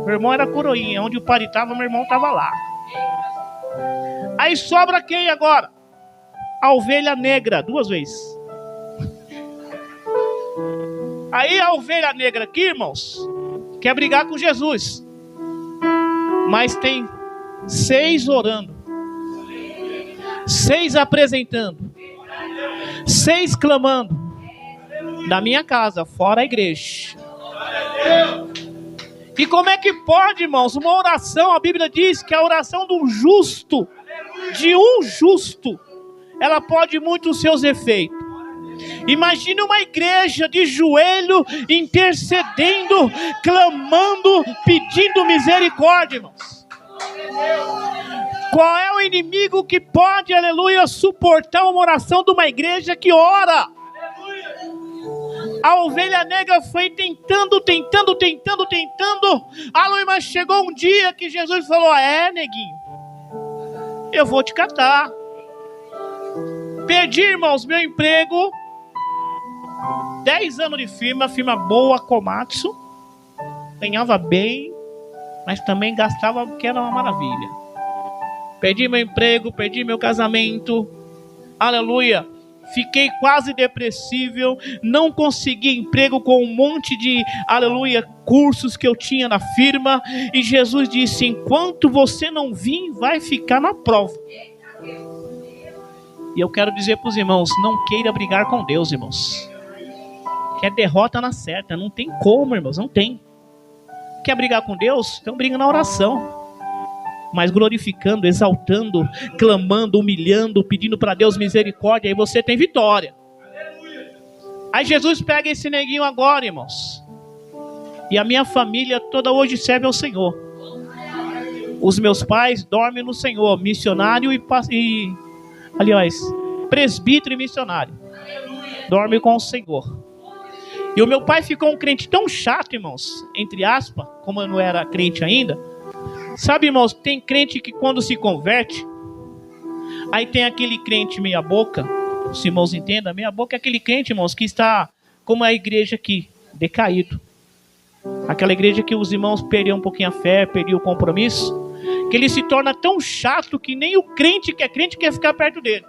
Meu irmão era coroinha. Onde o pai estava, meu irmão estava lá. Aí sobra quem agora? A ovelha negra, 2 vezes. Aí a ovelha negra aqui, irmãos, quer brigar com Jesus. Mas tem 6 orando, 6 apresentando, 6 clamando. Da minha casa, fora a igreja. E como é que pode, irmãos, uma oração, a Bíblia diz que a oração do justo, de um justo, ela pode muito os seus efeitos. Imagine uma igreja de joelho, intercedendo, clamando, pedindo misericórdia, irmãos. Qual é o inimigo que pode, aleluia, suportar uma oração de uma igreja que ora? A ovelha negra foi tentando. Aleluia, mas chegou um dia que Jesus falou, neguinho, eu vou te catar. Perdi, irmãos, meu emprego. 10 anos de firma boa, Komatsu. Ganhava bem, mas também gastava, que era uma maravilha. Perdi meu emprego, perdi meu casamento. Aleluia. Fiquei quase depressível, não consegui emprego com um monte de, aleluia, cursos que eu tinha na firma. E Jesus disse, enquanto você não vir, vai ficar na prova. E eu quero dizer para os irmãos, não queira brigar com Deus, irmãos. Que é derrota na certa, não tem como, irmãos, não tem. Quer brigar com Deus? Então briga na oração. Mas glorificando, exaltando, clamando, humilhando, pedindo para Deus misericórdia, aí você tem vitória. Aí Jesus pega esse neguinho agora, irmãos. E a minha família toda hoje serve ao Senhor. Os meus pais dormem no Senhor, missionário e aliás, presbítero e missionário. Dorme com o Senhor. E o meu pai ficou um crente tão chato, irmãos, entre aspas, como eu não era crente ainda. Sabe, irmãos, tem crente que quando se converte, aí tem aquele crente meia boca, os irmãos entendam, meia boca é aquele crente, irmãos, que está como a igreja aqui, decaído. Aquela igreja que os irmãos perderam um pouquinho a fé, perderam o compromisso, que ele se torna tão chato que nem o crente que é crente quer ficar perto dele.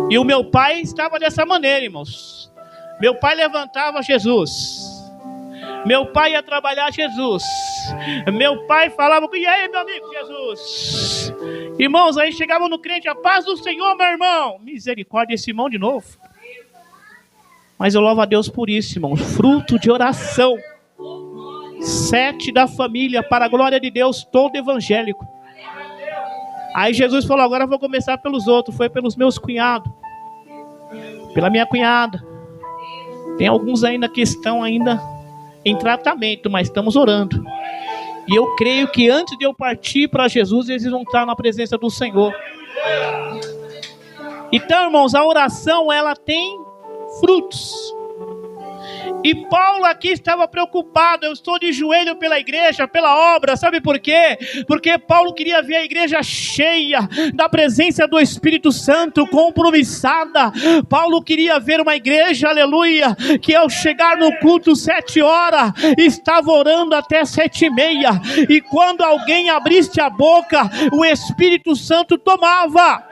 E o meu pai estava dessa maneira, irmãos. Meu pai levantava Jesus. Meu pai ia trabalhar Jesus. Meu pai falava, e aí, meu amigo Jesus? Irmãos, aí chegava no crente, a paz do Senhor, meu irmão. Misericórdia, esse irmão de novo. Mas eu louvo a Deus por isso, irmãos. Fruto de oração. 7 da família, para a glória de Deus, todo evangélico. Aí Jesus falou, agora eu vou começar pelos outros. Foi pelos meus cunhados. pela minha cunhada. Tem alguns ainda que estão ainda em tratamento, mas estamos orando. E eu creio que antes de eu partir para Jesus, eles vão estar na presença do Senhor. Então, irmãos, a oração, ela tem frutos. E Paulo aqui estava preocupado. Eu estou de joelho pela igreja, pela obra. Sabe por quê? Porque Paulo queria ver a igreja cheia da presença do Espírito Santo, compromissada. Paulo queria ver uma igreja, aleluia, que ao chegar no culto 7 horas, estava orando até 7:30. E quando alguém abrisse a boca, o Espírito Santo tomava.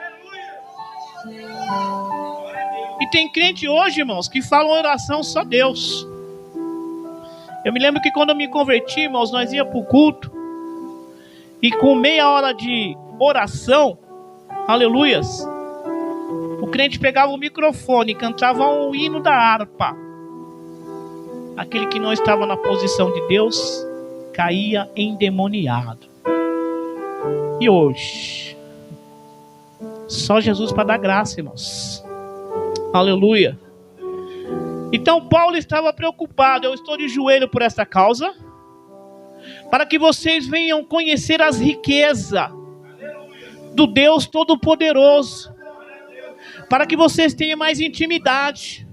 E tem crente hoje, irmãos, que falam oração só Deus. Eu me lembro que quando eu me converti, irmãos, nós íamos para o culto. E com meia hora de oração, aleluias, o crente pegava o microfone e cantava um hino da harpa. Aquele que não estava na posição de Deus, caía endemoniado. E hoje, só Jesus para dar graça, irmãos. Aleluia. Então Paulo estava preocupado. Eu estou de joelho por essa causa, para que vocês venham conhecer as riquezas do Deus Todo-Poderoso, para que vocês tenham mais intimidade.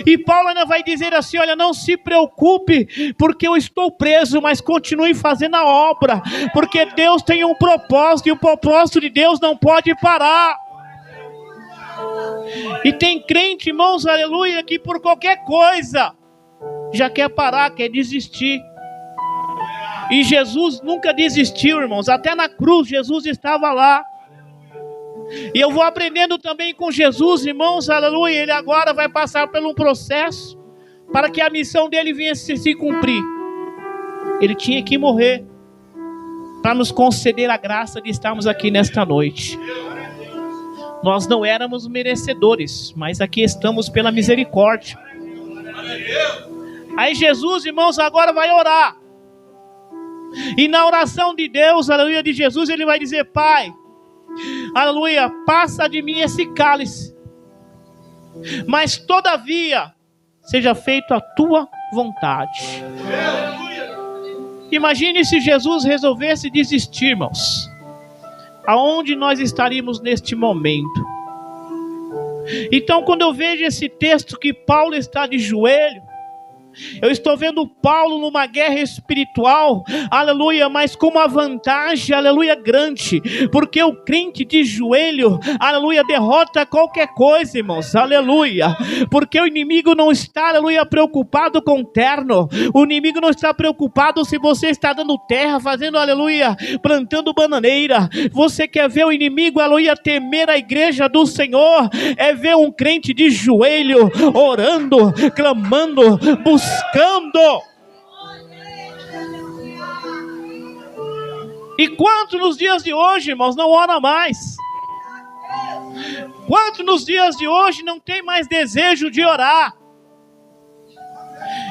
E Paulo ainda vai dizer assim: olha, não se preocupe porque eu estou preso, mas continue fazendo a obra, porque Deus tem um propósito, e o propósito de Deus não pode parar. E tem crente, irmãos, aleluia, que por qualquer coisa já quer parar, quer desistir. E Jesus nunca desistiu, irmãos. Até na cruz Jesus estava lá. E eu vou aprendendo também com Jesus, irmãos, aleluia. Ele agora vai passar por um processo para que a missão dele venha se cumprir. Ele tinha que morrer para nos conceder a graça de estarmos aqui nesta noite. Nós não éramos merecedores, mas aqui estamos pela misericórdia. Aí Jesus, irmãos, agora vai orar. E na oração de Deus, aleluia, de Jesus, ele vai dizer: Pai, aleluia, passa de mim esse cálice, mas todavia seja feita a tua vontade. Imagine se Jesus resolvesse desistir, irmãos. Aonde nós estaríamos neste momento? Então, quando eu vejo esse texto que Paulo está de joelho, eu estou vendo Paulo numa guerra espiritual, aleluia, mas com uma vantagem, aleluia, grande, porque o crente de joelho, aleluia, derrota qualquer coisa, irmãos, aleluia, porque o inimigo não está, aleluia, preocupado com o terno, o inimigo não está preocupado se você está dando terra, fazendo, aleluia, plantando bananeira. Você quer ver o inimigo, aleluia, temer a igreja do Senhor, é ver um crente de joelho, orando, clamando, buscando. E quanto nos dias de hoje, irmãos, não ora mais? Quanto nos dias de hoje não tem mais desejo de orar?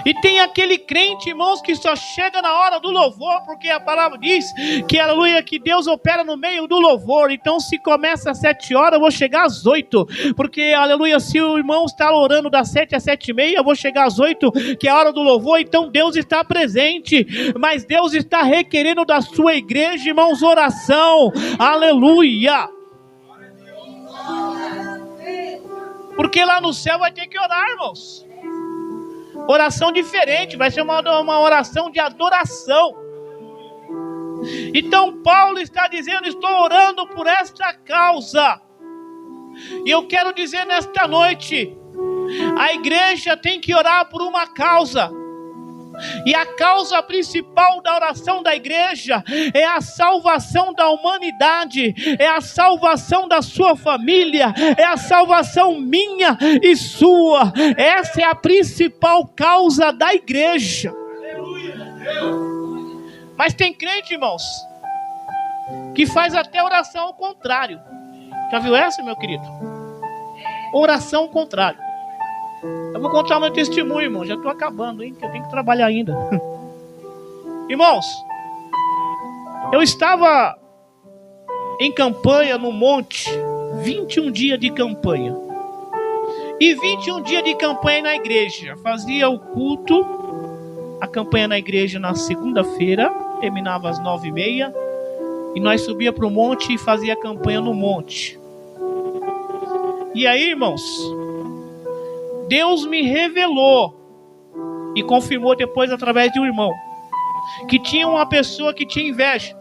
E tem aquele crente, irmãos, que só chega na hora do louvor, porque a palavra diz que, aleluia, que Deus opera no meio do louvor. Então, se começa às 7 horas, eu vou chegar às 8, porque, aleluia, se o irmão está orando das 7 às 7:30, eu vou chegar às 8, que é a hora do louvor. Então, Deus está presente, mas Deus está requerendo da sua igreja, irmãos, oração, aleluia, porque lá no céu vai ter que orar, irmãos. Oração diferente, vai ser uma oração de adoração. Então Paulo está dizendo: estou orando por esta causa. E eu quero dizer nesta noite, a igreja tem que orar por uma causa. E a causa principal da oração da igreja é a salvação da humanidade, é a salvação da sua família, é a salvação minha e sua. Essa é a principal causa da igreja. Mas tem crente, irmãos, que faz até oração ao contrário. Já viu essa, meu querido? Oração ao contrário. Eu vou contar meu testemunho, irmão. Já estou acabando, hein? Que eu tenho que trabalhar ainda. Irmãos, eu estava em campanha no monte, 21 dias de campanha. E 21 dias de campanha na igreja. Fazia o culto, a campanha na igreja na segunda-feira, terminava às 9h30. E nós subia para o monte e fazia a campanha no monte. E aí, irmãos, Deus me revelou e confirmou depois através de um irmão que tinha uma pessoa que tinha inveja.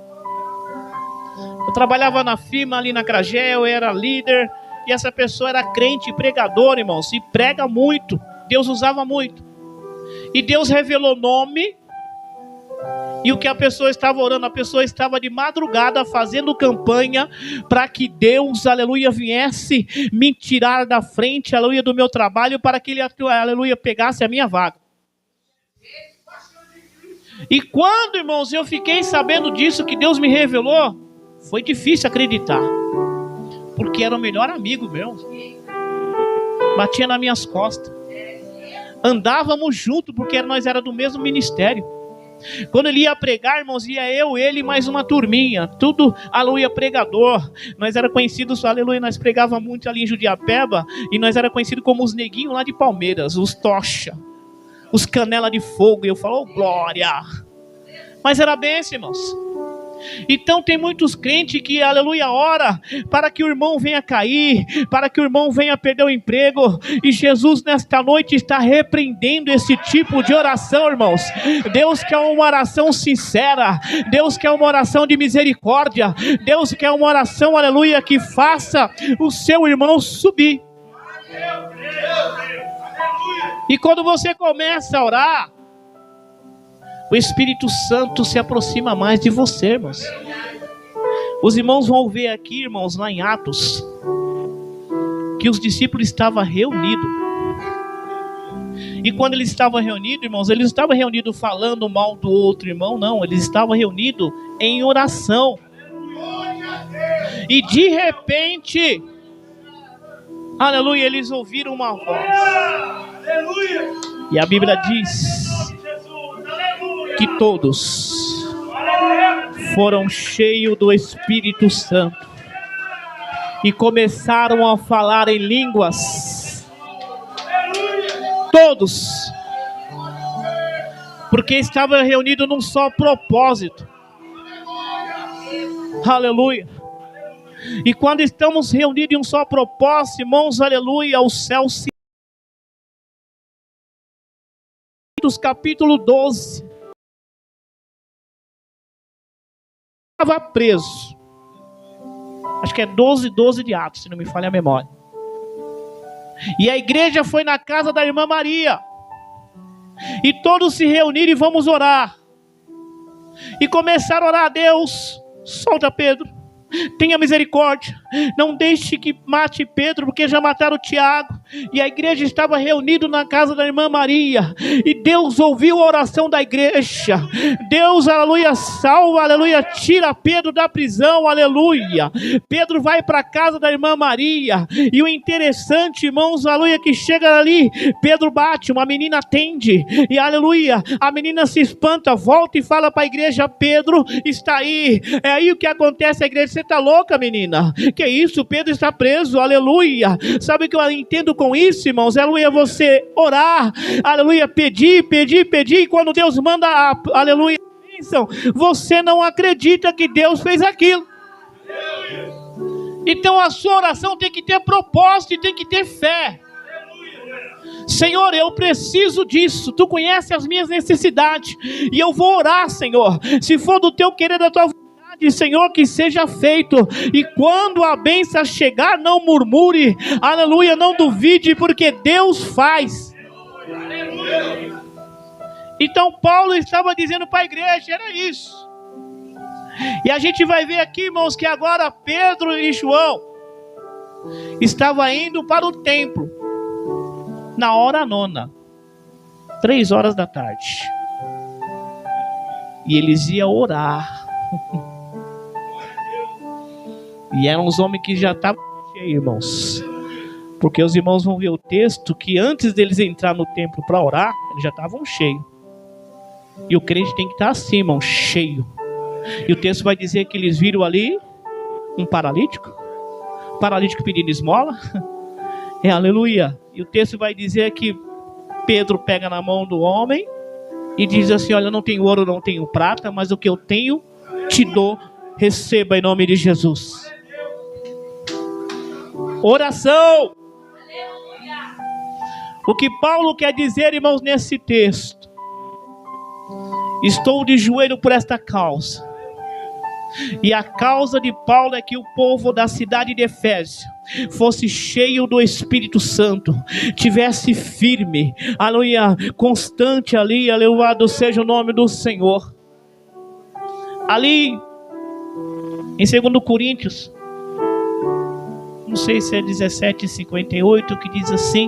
Eu trabalhava na firma ali na Cragé, eu era líder, e essa pessoa era crente, pregador, irmãos, e prega muito. Deus usava muito. E Deus revelou nome, e o que a pessoa estava orando, a pessoa estava de madrugada fazendo campanha para que Deus, aleluia, viesse me tirar da frente, aleluia, do meu trabalho, para que ele, aleluia, pegasse a minha vaga. E quando, irmãos, eu fiquei sabendo disso, que Deus me revelou, foi difícil acreditar, porque era o melhor amigo meu, batia nas minhas costas, andávamos juntos, porque nós era do mesmo ministério. Quando ele ia pregar, irmãos, ia eu, ele e mais uma turminha, tudo, aleluia, pregador. Nós era conhecidos, aleluia, nós pregava muito ali em Judiapeba, e nós era conhecidos como os neguinhos lá de Palmeiras, os tocha, os canela de fogo. E eu falo, oh, glória! Mas era bênção, irmãos. Então tem muitos crentes que, aleluia, ora para que o irmão venha cair, para que o irmão venha perder o emprego, e Jesus nesta noite está repreendendo esse tipo de oração, irmãos. Deus quer uma oração sincera, Deus quer uma oração de misericórdia, Deus quer uma oração, aleluia, que faça o seu irmão subir. E quando você começa a orar, o Espírito Santo se aproxima mais de você, irmãos. Os irmãos vão ver aqui, irmãos, lá em Atos, que os discípulos estavam reunidos. E quando eles estavam reunidos, irmãos, eles não estavam reunidos falando mal do outro irmão, não. Eles estavam reunidos em oração. E de repente, aleluia, eles ouviram uma voz. E a Bíblia diz que todos foram cheios do Espírito Santo e começaram a falar em línguas. Todos, porque estavam reunidos num só propósito. Aleluia. E quando estamos reunidos em um só propósito, irmãos, aleluia, o céu se... capítulo 12. Estava preso. Acho que é 12 de Atos, se não me falha a memória. E a igreja foi na casa da irmã Maria. E todos se reuniram e vamos orar. E começaram a orar a Deus. Solta Pedro. Tenha misericórdia, não deixe que mate Pedro, porque já mataram Tiago. E a igreja estava reunida na casa da irmã Maria, e Deus ouviu a oração da igreja. Deus, aleluia, salva, aleluia, tira Pedro da prisão, aleluia. Pedro vai para a casa da irmã Maria, e o interessante, irmãos, aleluia, que chega ali, Pedro bate, uma menina atende, e aleluia, a menina se espanta, volta e fala para a igreja, Pedro está aí. É aí o que acontece, a igreja: você está louca, menina? Que isso? Pedro está preso, aleluia. Sabe o que eu entendo com isso, irmãos? Aleluia, você orar, aleluia, pedir, e quando Deus manda, aleluia, bênção, você não acredita que Deus fez aquilo. Então a sua oração tem que ter propósito e tem que ter fé. Senhor, eu preciso disso, tu conheces as minhas necessidades, e eu vou orar, Senhor, se for do teu querer, da tua vontade, Senhor, que seja feito. E quando a bênção chegar, não murmure, aleluia, não duvide, porque Deus faz. Então Paulo estava dizendo para a igreja, era isso. E a gente vai ver aqui, irmãos, que agora Pedro e João estavam indo para o templo na hora nona, 3 horas da tarde, e eles iam orar. E eram os homens que já estavam cheios, irmãos, porque os irmãos vão ver o texto que antes deles entrar no templo para orar, eles já estavam cheios. E o crente tem que estar assim, irmão, cheio. E o texto vai dizer que eles viram ali um paralítico pedindo esmola, Aleluia. E o texto vai dizer que Pedro pega na mão do homem e diz assim: olha, não tenho ouro, não tenho prata, mas o que eu tenho te dou, receba em nome de Jesus. Oração. O que Paulo quer dizer, irmãos, nesse texto: estou de joelho por esta causa. E a causa de Paulo é que o povo da cidade de Éfeso fosse cheio do Espírito Santo, tivesse firme, aleluia, constante ali, louvado seja o nome do Senhor. Ali em 2 Coríntios, não sei se é 17:58, que diz assim: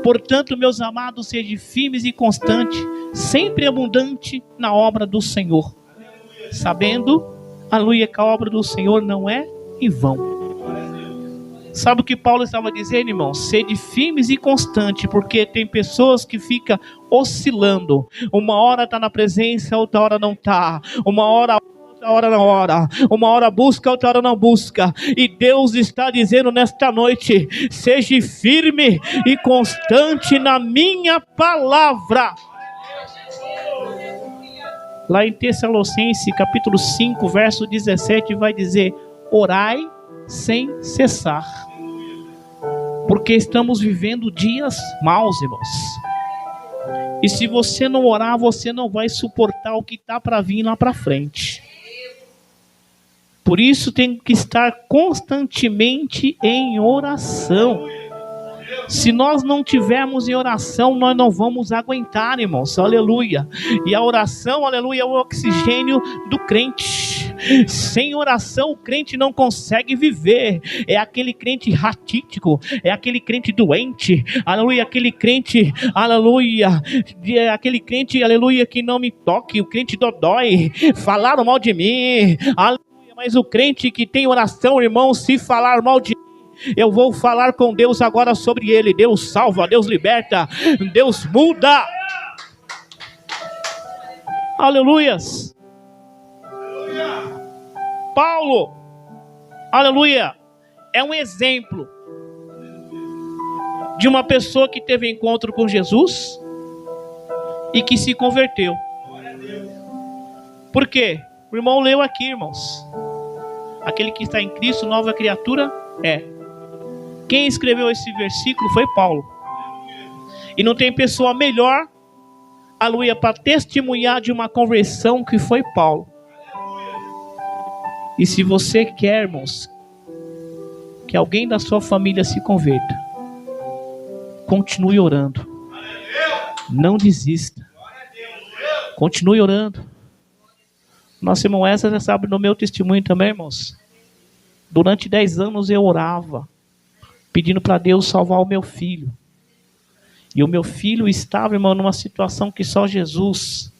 portanto, meus amados, sejam firmes e constantes, sempre abundante na obra do Senhor, sabendo, aleluia, que a obra do Senhor não é em vão. Sabe o que Paulo estava dizendo, irmão? Sede firmes e constantes, porque tem pessoas que ficam oscilando. Uma hora está na presença, outra hora não está. Uma hora não ora. Uma hora busca, outra hora não busca. E Deus está dizendo nesta noite: seja firme e constante na minha palavra. Lá em Tessalonicenses, capítulo 5, verso 17, vai dizer: orai sem cessar, porque estamos vivendo dias maus, irmãos. E se você não orar, você não vai suportar o que está para vir lá para frente. Por isso tem que estar constantemente em oração. Se nós não tivermos em oração, nós não vamos aguentar, irmãos, aleluia. E a oração, aleluia, é o oxigênio do crente. Sem oração o crente não consegue viver. É aquele crente raquítico, é aquele crente doente, aleluia, aquele crente, aleluia, aquele crente, aleluia, que não me toque, o crente dodói, falaram mal de mim, aleluia. Mas o crente que tem oração, irmão, se falar mal de mim, eu vou falar com Deus agora sobre ele. Deus salva, Deus liberta, Deus muda. Aleluias. Paulo, aleluia, é um exemplo de uma pessoa que teve encontro com Jesus e que se converteu. Por quê? O irmão leu aqui, irmãos: aquele que está em Cristo, nova criatura é. Quem escreveu esse versículo foi Paulo. E não tem pessoa melhor, aleluia, para testemunhar de uma conversão que foi Paulo. E se você quer, irmãos, que alguém da sua família se converta, continue orando. Não desista. Continue orando. Nossa irmã essa já sabe no meu testemunho também, irmãos. Durante 10 anos eu orava, pedindo para Deus salvar o meu filho. E o meu filho estava, irmão, numa situação que só Jesus,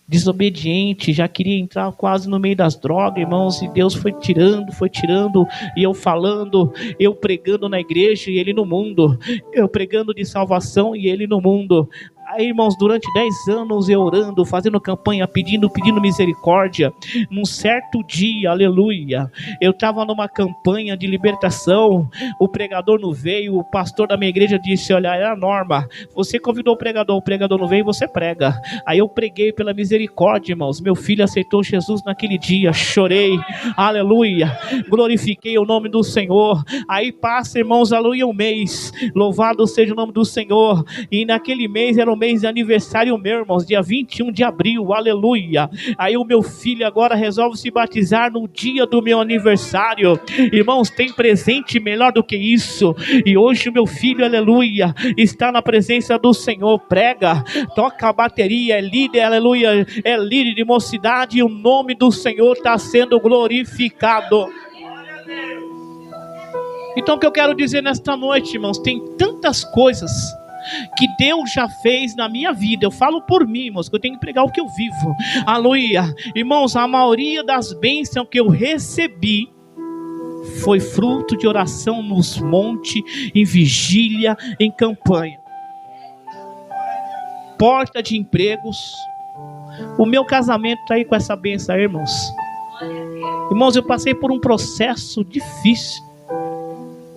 desobediente, já queria entrar quase no meio das drogas, irmãos, e Deus foi tirando, e eu falando, eu pregando na igreja e ele no mundo, eu pregando de salvação e ele no mundo. Aí, irmãos, durante 10 anos eu orando, fazendo campanha, pedindo misericórdia. Num certo dia, aleluia, eu estava numa campanha de libertação, o pregador não veio, o pastor da minha igreja disse: olha, é a norma, você convidou o pregador não veio, você prega. Aí eu preguei pela misericórdia, irmãos, meu filho aceitou Jesus naquele dia, chorei, aleluia, glorifiquei o nome do Senhor. Aí passa, irmãos, aleluia, um mês, louvado seja o nome do Senhor, e naquele mês era um mês de aniversário meu, irmãos, dia 21 de abril, aleluia. Aí o meu filho agora resolve se batizar no dia do meu aniversário. Irmãos, tem presente melhor do que isso. E hoje o meu filho, aleluia, está na presença do Senhor, prega, toca a bateria, é líder, aleluia, é líder de mocidade, e o nome do Senhor está sendo glorificado. Então o que eu quero dizer nesta noite, irmãos, tem tantas coisas que Deus já fez na minha vida. Eu falo por mim, irmãos, que eu tenho que pregar o que eu vivo. Aleluia. Irmãos, a maioria das bênçãos que eu recebi foi fruto de oração nos montes, em vigília, em campanha. Porta de empregos. O meu casamento está aí com essa bênção, irmãos. Irmãos, eu passei por um processo difícil.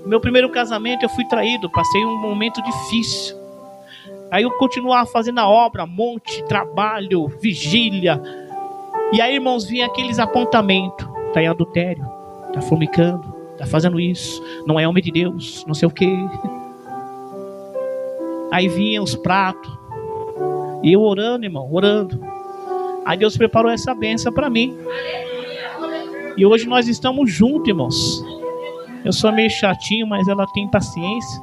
Meu primeiro casamento eu fui traído, passei um momento difícil. Aí eu continuava fazendo a obra, monte, trabalho, vigília. E aí, irmãos, vinha aqueles apontamentos. Está em adultério, está fornicando, está fazendo isso, não é homem de Deus, não sei o quê. Aí vinham os pratos. E eu orando, irmão, orando. Aí Deus preparou essa bênção para mim. E hoje nós estamos juntos, irmãos. Eu sou meio chatinho, mas ela tem paciência,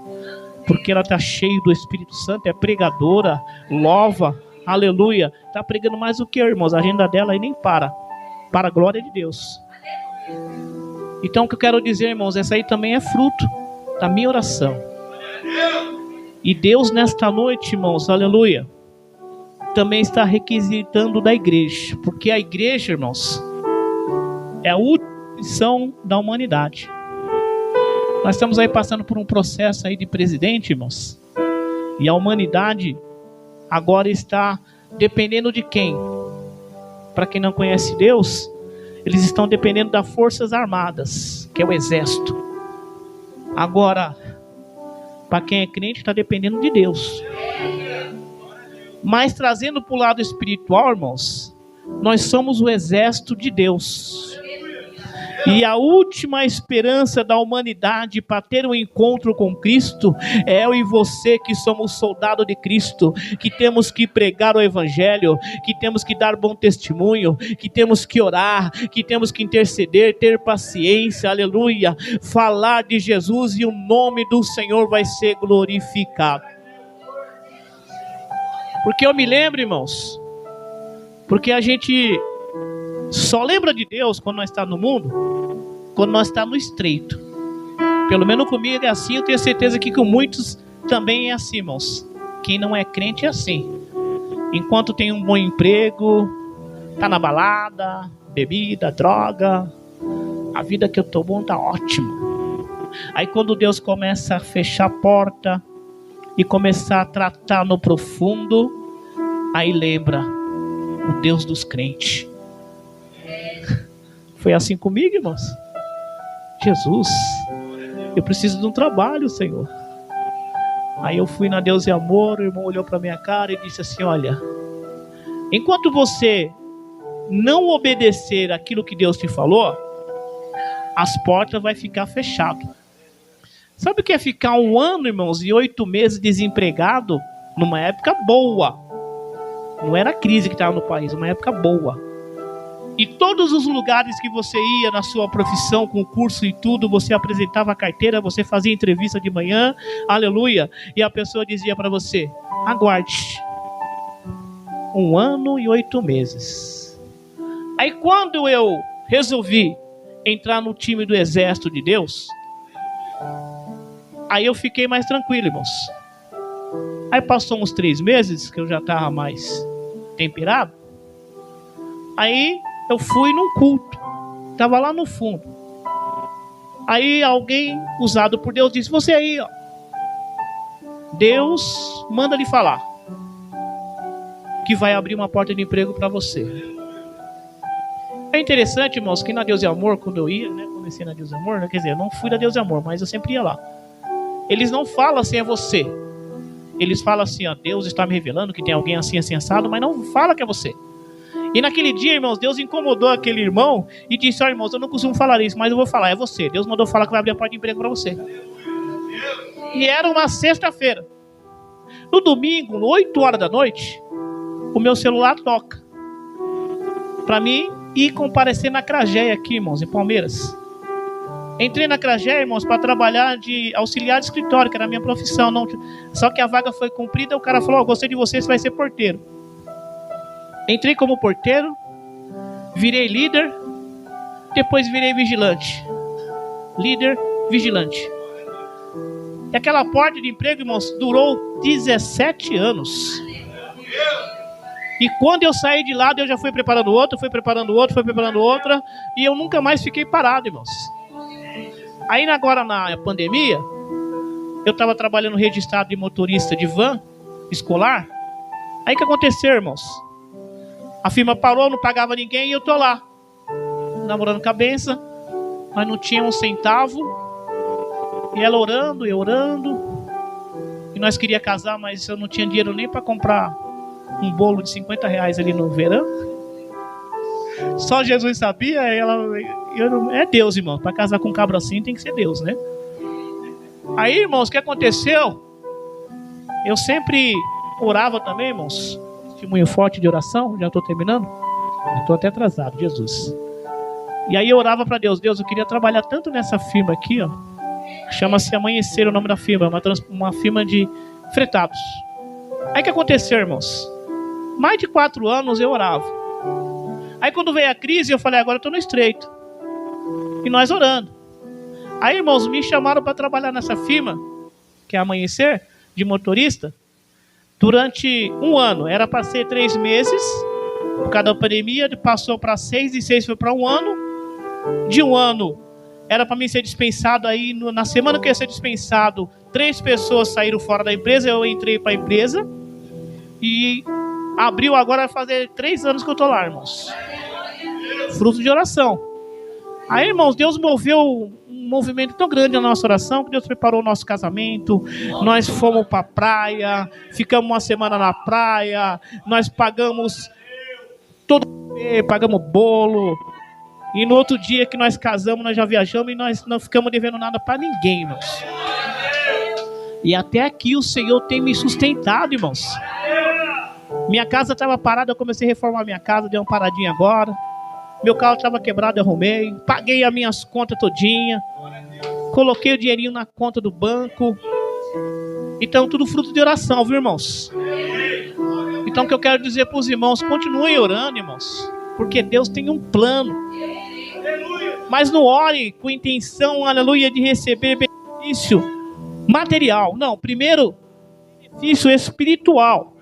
porque ela está cheia do Espírito Santo, é pregadora, louva, aleluia. Está pregando mais do que eu, irmãos. A agenda dela aí nem para a glória de Deus. Então o que eu quero dizer, irmãos, essa aí também é fruto da minha oração. E Deus nesta noite, irmãos, aleluia, também está requisitando da igreja, porque a igreja, irmãos, é a última missão da humanidade. Nós estamos aí passando por um processo aí de presidente, irmãos, e a humanidade agora está dependendo de quem? Para quem não conhece Deus, eles estão dependendo das forças armadas, que é o exército. Agora, para quem é crente, está dependendo de Deus. Mas trazendo para o lado espiritual, irmãos, nós somos o exército de Deus. E a última esperança da humanidade para ter um encontro com Cristo é eu e você, que somos soldados de Cristo, que temos que pregar o Evangelho, que temos que dar bom testemunho, que temos que orar, que temos que interceder, ter paciência, aleluia, falar de Jesus, e o nome do Senhor vai ser glorificado. Porque eu me lembro, irmãos, porque a gente só lembra de Deus quando nós estamos no mundo, quando nós estamos no estreito. Pelo menos comigo é assim, eu tenho certeza que com muitos também é assim, irmãos. Quem não é crente é assim. Enquanto tem um bom emprego, tá na balada, bebida, droga, a vida que eu tô bom tá ótimo. Aí quando Deus começa a fechar a porta e começar a tratar no profundo, aí lembra o Deus dos crentes. Foi assim comigo, irmãos. Jesus, eu preciso de um trabalho, Senhor. Aí eu fui na Deus e Amor, o irmão olhou para minha cara e disse assim: olha, enquanto você não obedecer aquilo que Deus te falou, as portas vão ficar fechadas. Sabe o que é ficar 1 ano, irmãos, e 8 meses desempregado? Numa época boa. Não era a crise que estava no país, uma época boa. E todos os lugares que você ia na sua profissão, com curso e tudo, você apresentava a carteira, você fazia entrevista de manhã, aleluia, e a pessoa dizia para você: aguarde 1 ano e 8 meses. Aí quando eu resolvi entrar no time do exército de Deus, aí eu fiquei mais tranquilo, irmãos. Aí passou uns 3 meses, que eu já estava mais temperado. Aí eu fui num culto, estava lá no fundo. Aí alguém usado por Deus disse: você aí, ó, Deus manda lhe falar que vai abrir uma porta de emprego para você. É interessante, irmãos, que na Deus e Amor, quando eu ia, né, comecei na Deus e Amor, né, quer dizer, eu não fui na Deus e Amor, mas eu sempre ia lá. Eles não falam assim: é você. Eles falam assim: ó, Deus está me revelando que tem alguém assim, assim, assado, mas não fala que é você. E naquele dia, irmãos, Deus incomodou aquele irmão e disse: ó, irmãos, eu não costumo falar isso, mas eu vou falar, é você. Deus mandou falar que vai abrir a porta de emprego para você. E era uma sexta-feira. No domingo, 8 horas da noite, o meu celular toca para mim ir comparecer na Crageia aqui, irmãos, em Palmeiras. Entrei na Crageia, irmãos, para trabalhar de auxiliar de escritório, que era a minha profissão. Não... Só que a vaga foi cumprida, o cara falou: ó, gostei de você, você vai ser porteiro. Entrei como porteiro, virei líder, depois virei vigilante. Líder, vigilante. E aquela porta de emprego, irmãos, durou 17 anos. E quando eu saí de lá, Deus já foi preparando outro, foi preparando outro, foi preparando outra, e eu nunca mais fiquei parado, irmãos. Aí agora na pandemia, eu estava trabalhando registrado de motorista de van escolar. Aí o que aconteceu, irmãos? A firma parou, não pagava ninguém, e eu tô lá, namorando com a benção, mas não tinha um centavo. E ela orando e orando. E nós queríamos casar, mas eu não tinha dinheiro nem para comprar um bolo de 50 reais ali no verão. Só Jesus sabia. É Deus, irmão. Para casar com um cabra assim tem que ser Deus, né? Aí, irmãos, o que aconteceu? Eu sempre orava também, irmãos. Testemunho forte de oração. Já estou terminando? Estou até atrasado, Jesus. E aí eu orava para Deus. Deus, eu queria trabalhar tanto nessa firma aqui, ó. Chama-se Amanhecer o nome da firma. Uma firma de fretados. Aí o que aconteceu, irmãos? Mais de 4 anos eu orava. Aí quando veio a crise, eu falei, agora eu estou no estreito. E nós orando. Aí, irmãos, me chamaram para trabalhar nessa firma, que é Amanhecer, de motorista, durante 1 ano. Era para ser 3 meses, por causa da pandemia, passou para 6, e 6 foi para 1 ano. De 1 ano, era para mim ser dispensado. Aí, na semana que eu ia ser dispensado, 3 pessoas saíram fora da empresa, eu entrei para a empresa. E abril agora vai fazer 3 anos que eu estou lá, irmãos. Fruto de oração. Aí, irmãos, Deus moveu um movimento tão grande na nossa oração, que Deus preparou o nosso casamento. Nós fomos para a praia, ficamos 1 semana na praia, nós pagamos pagamos bolo. E no outro dia que nós casamos, nós já viajamos e nós não ficamos devendo nada para ninguém, irmãos. E até aqui o Senhor tem me sustentado, irmãos. Minha casa estava parada, eu comecei a reformar minha casa, dei uma paradinha agora. Meu carro estava quebrado, eu arrumei. Paguei as minhas contas todinha. Coloquei o dinheirinho na conta do banco. Então, tudo fruto de oração, viu, irmãos? Então, o que eu quero dizer para os irmãos, continuem orando, irmãos. Porque Deus tem um plano. Mas não ore com intenção, aleluia, de receber benefício material. Não, primeiro, benefício espiritual.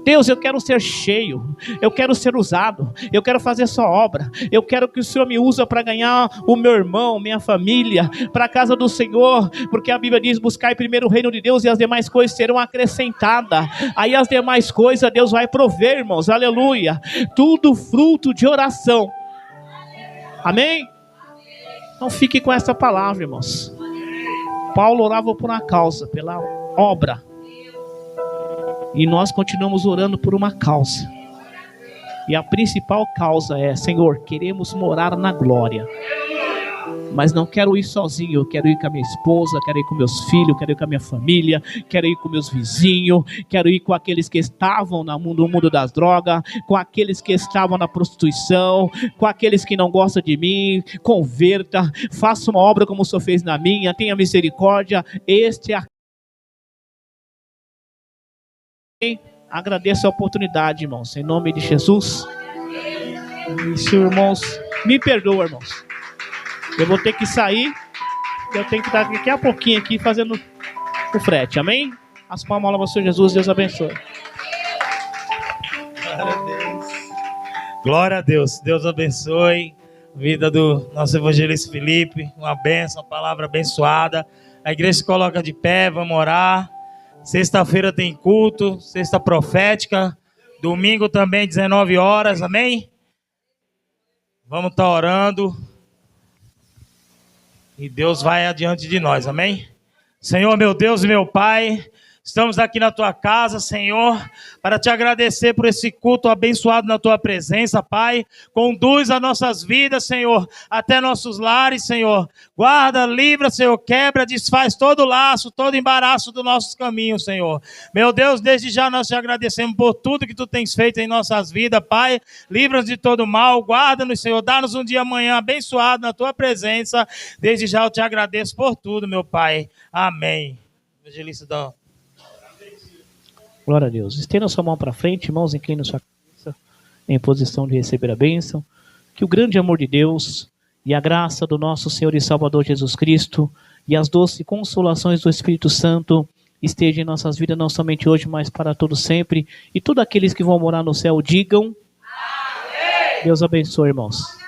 Deus, eu quero ser cheio, eu quero ser usado, eu quero fazer sua obra, eu quero que o Senhor me use para ganhar o meu irmão, minha família, para a casa do Senhor, porque a Bíblia diz, buscai primeiro o reino de Deus e as demais coisas serão acrescentadas. Aí as demais coisas Deus vai prover, irmãos, aleluia, tudo fruto de oração, amém? Então fique com essa palavra, irmãos. Paulo orava por uma causa, pela obra. E nós continuamos orando por uma causa. E a principal causa é, Senhor, queremos morar na glória. Mas não quero ir sozinho, eu quero ir com a minha esposa, quero ir com meus filhos, quero ir com a minha família, quero ir com meus vizinhos, quero ir com aqueles que estavam no mundo das drogas, com aqueles que estavam na prostituição, com aqueles que não gostam de mim. Converta, faça uma obra como o Senhor fez na minha, tenha misericórdia. Este é a... Agradeço a oportunidade, irmãos, em nome de Jesus. Isso, irmãos, me perdoa, irmãos. Eu vou ter que sair. Eu tenho que estar daqui a pouquinho aqui fazendo o frete, amém? As palmas ao Senhor Jesus, Deus abençoe. Glória a Deus, Deus abençoe a vida do nosso evangelista Felipe. Uma bênção, uma palavra abençoada. A igreja se coloca de pé, vamos orar. Sexta-feira tem culto, sexta profética, domingo também 19 horas, amém? Vamos estar orando e Deus vai adiante de nós, amém? Senhor, meu Deus e meu Pai, estamos aqui na Tua casa, Senhor, para Te agradecer por esse culto abençoado na Tua presença, Pai. Conduz as nossas vidas, Senhor, até nossos lares, Senhor. Guarda, livra, Senhor, quebra, desfaz todo o laço, todo embaraço dos nossos caminhos, Senhor. Meu Deus, desde já nós Te agradecemos por tudo que Tu tens feito em nossas vidas, Pai. Livra-nos de todo mal, guarda-nos, Senhor. Dá-nos um dia amanhã abençoado na Tua presença. Desde já eu Te agradeço por tudo, meu Pai. Amém. Evangelista da... Glória a Deus. Estenda sua mão para frente, irmãos, incline sua cabeça em posição de receber a bênção. Que o grande amor de Deus e a graça do nosso Senhor e Salvador Jesus Cristo e as doces consolações do Espírito Santo estejam em nossas vidas, não somente hoje, mas para todos sempre. E todos aqueles que vão morar no céu digam: Amém. Deus abençoe, irmãos.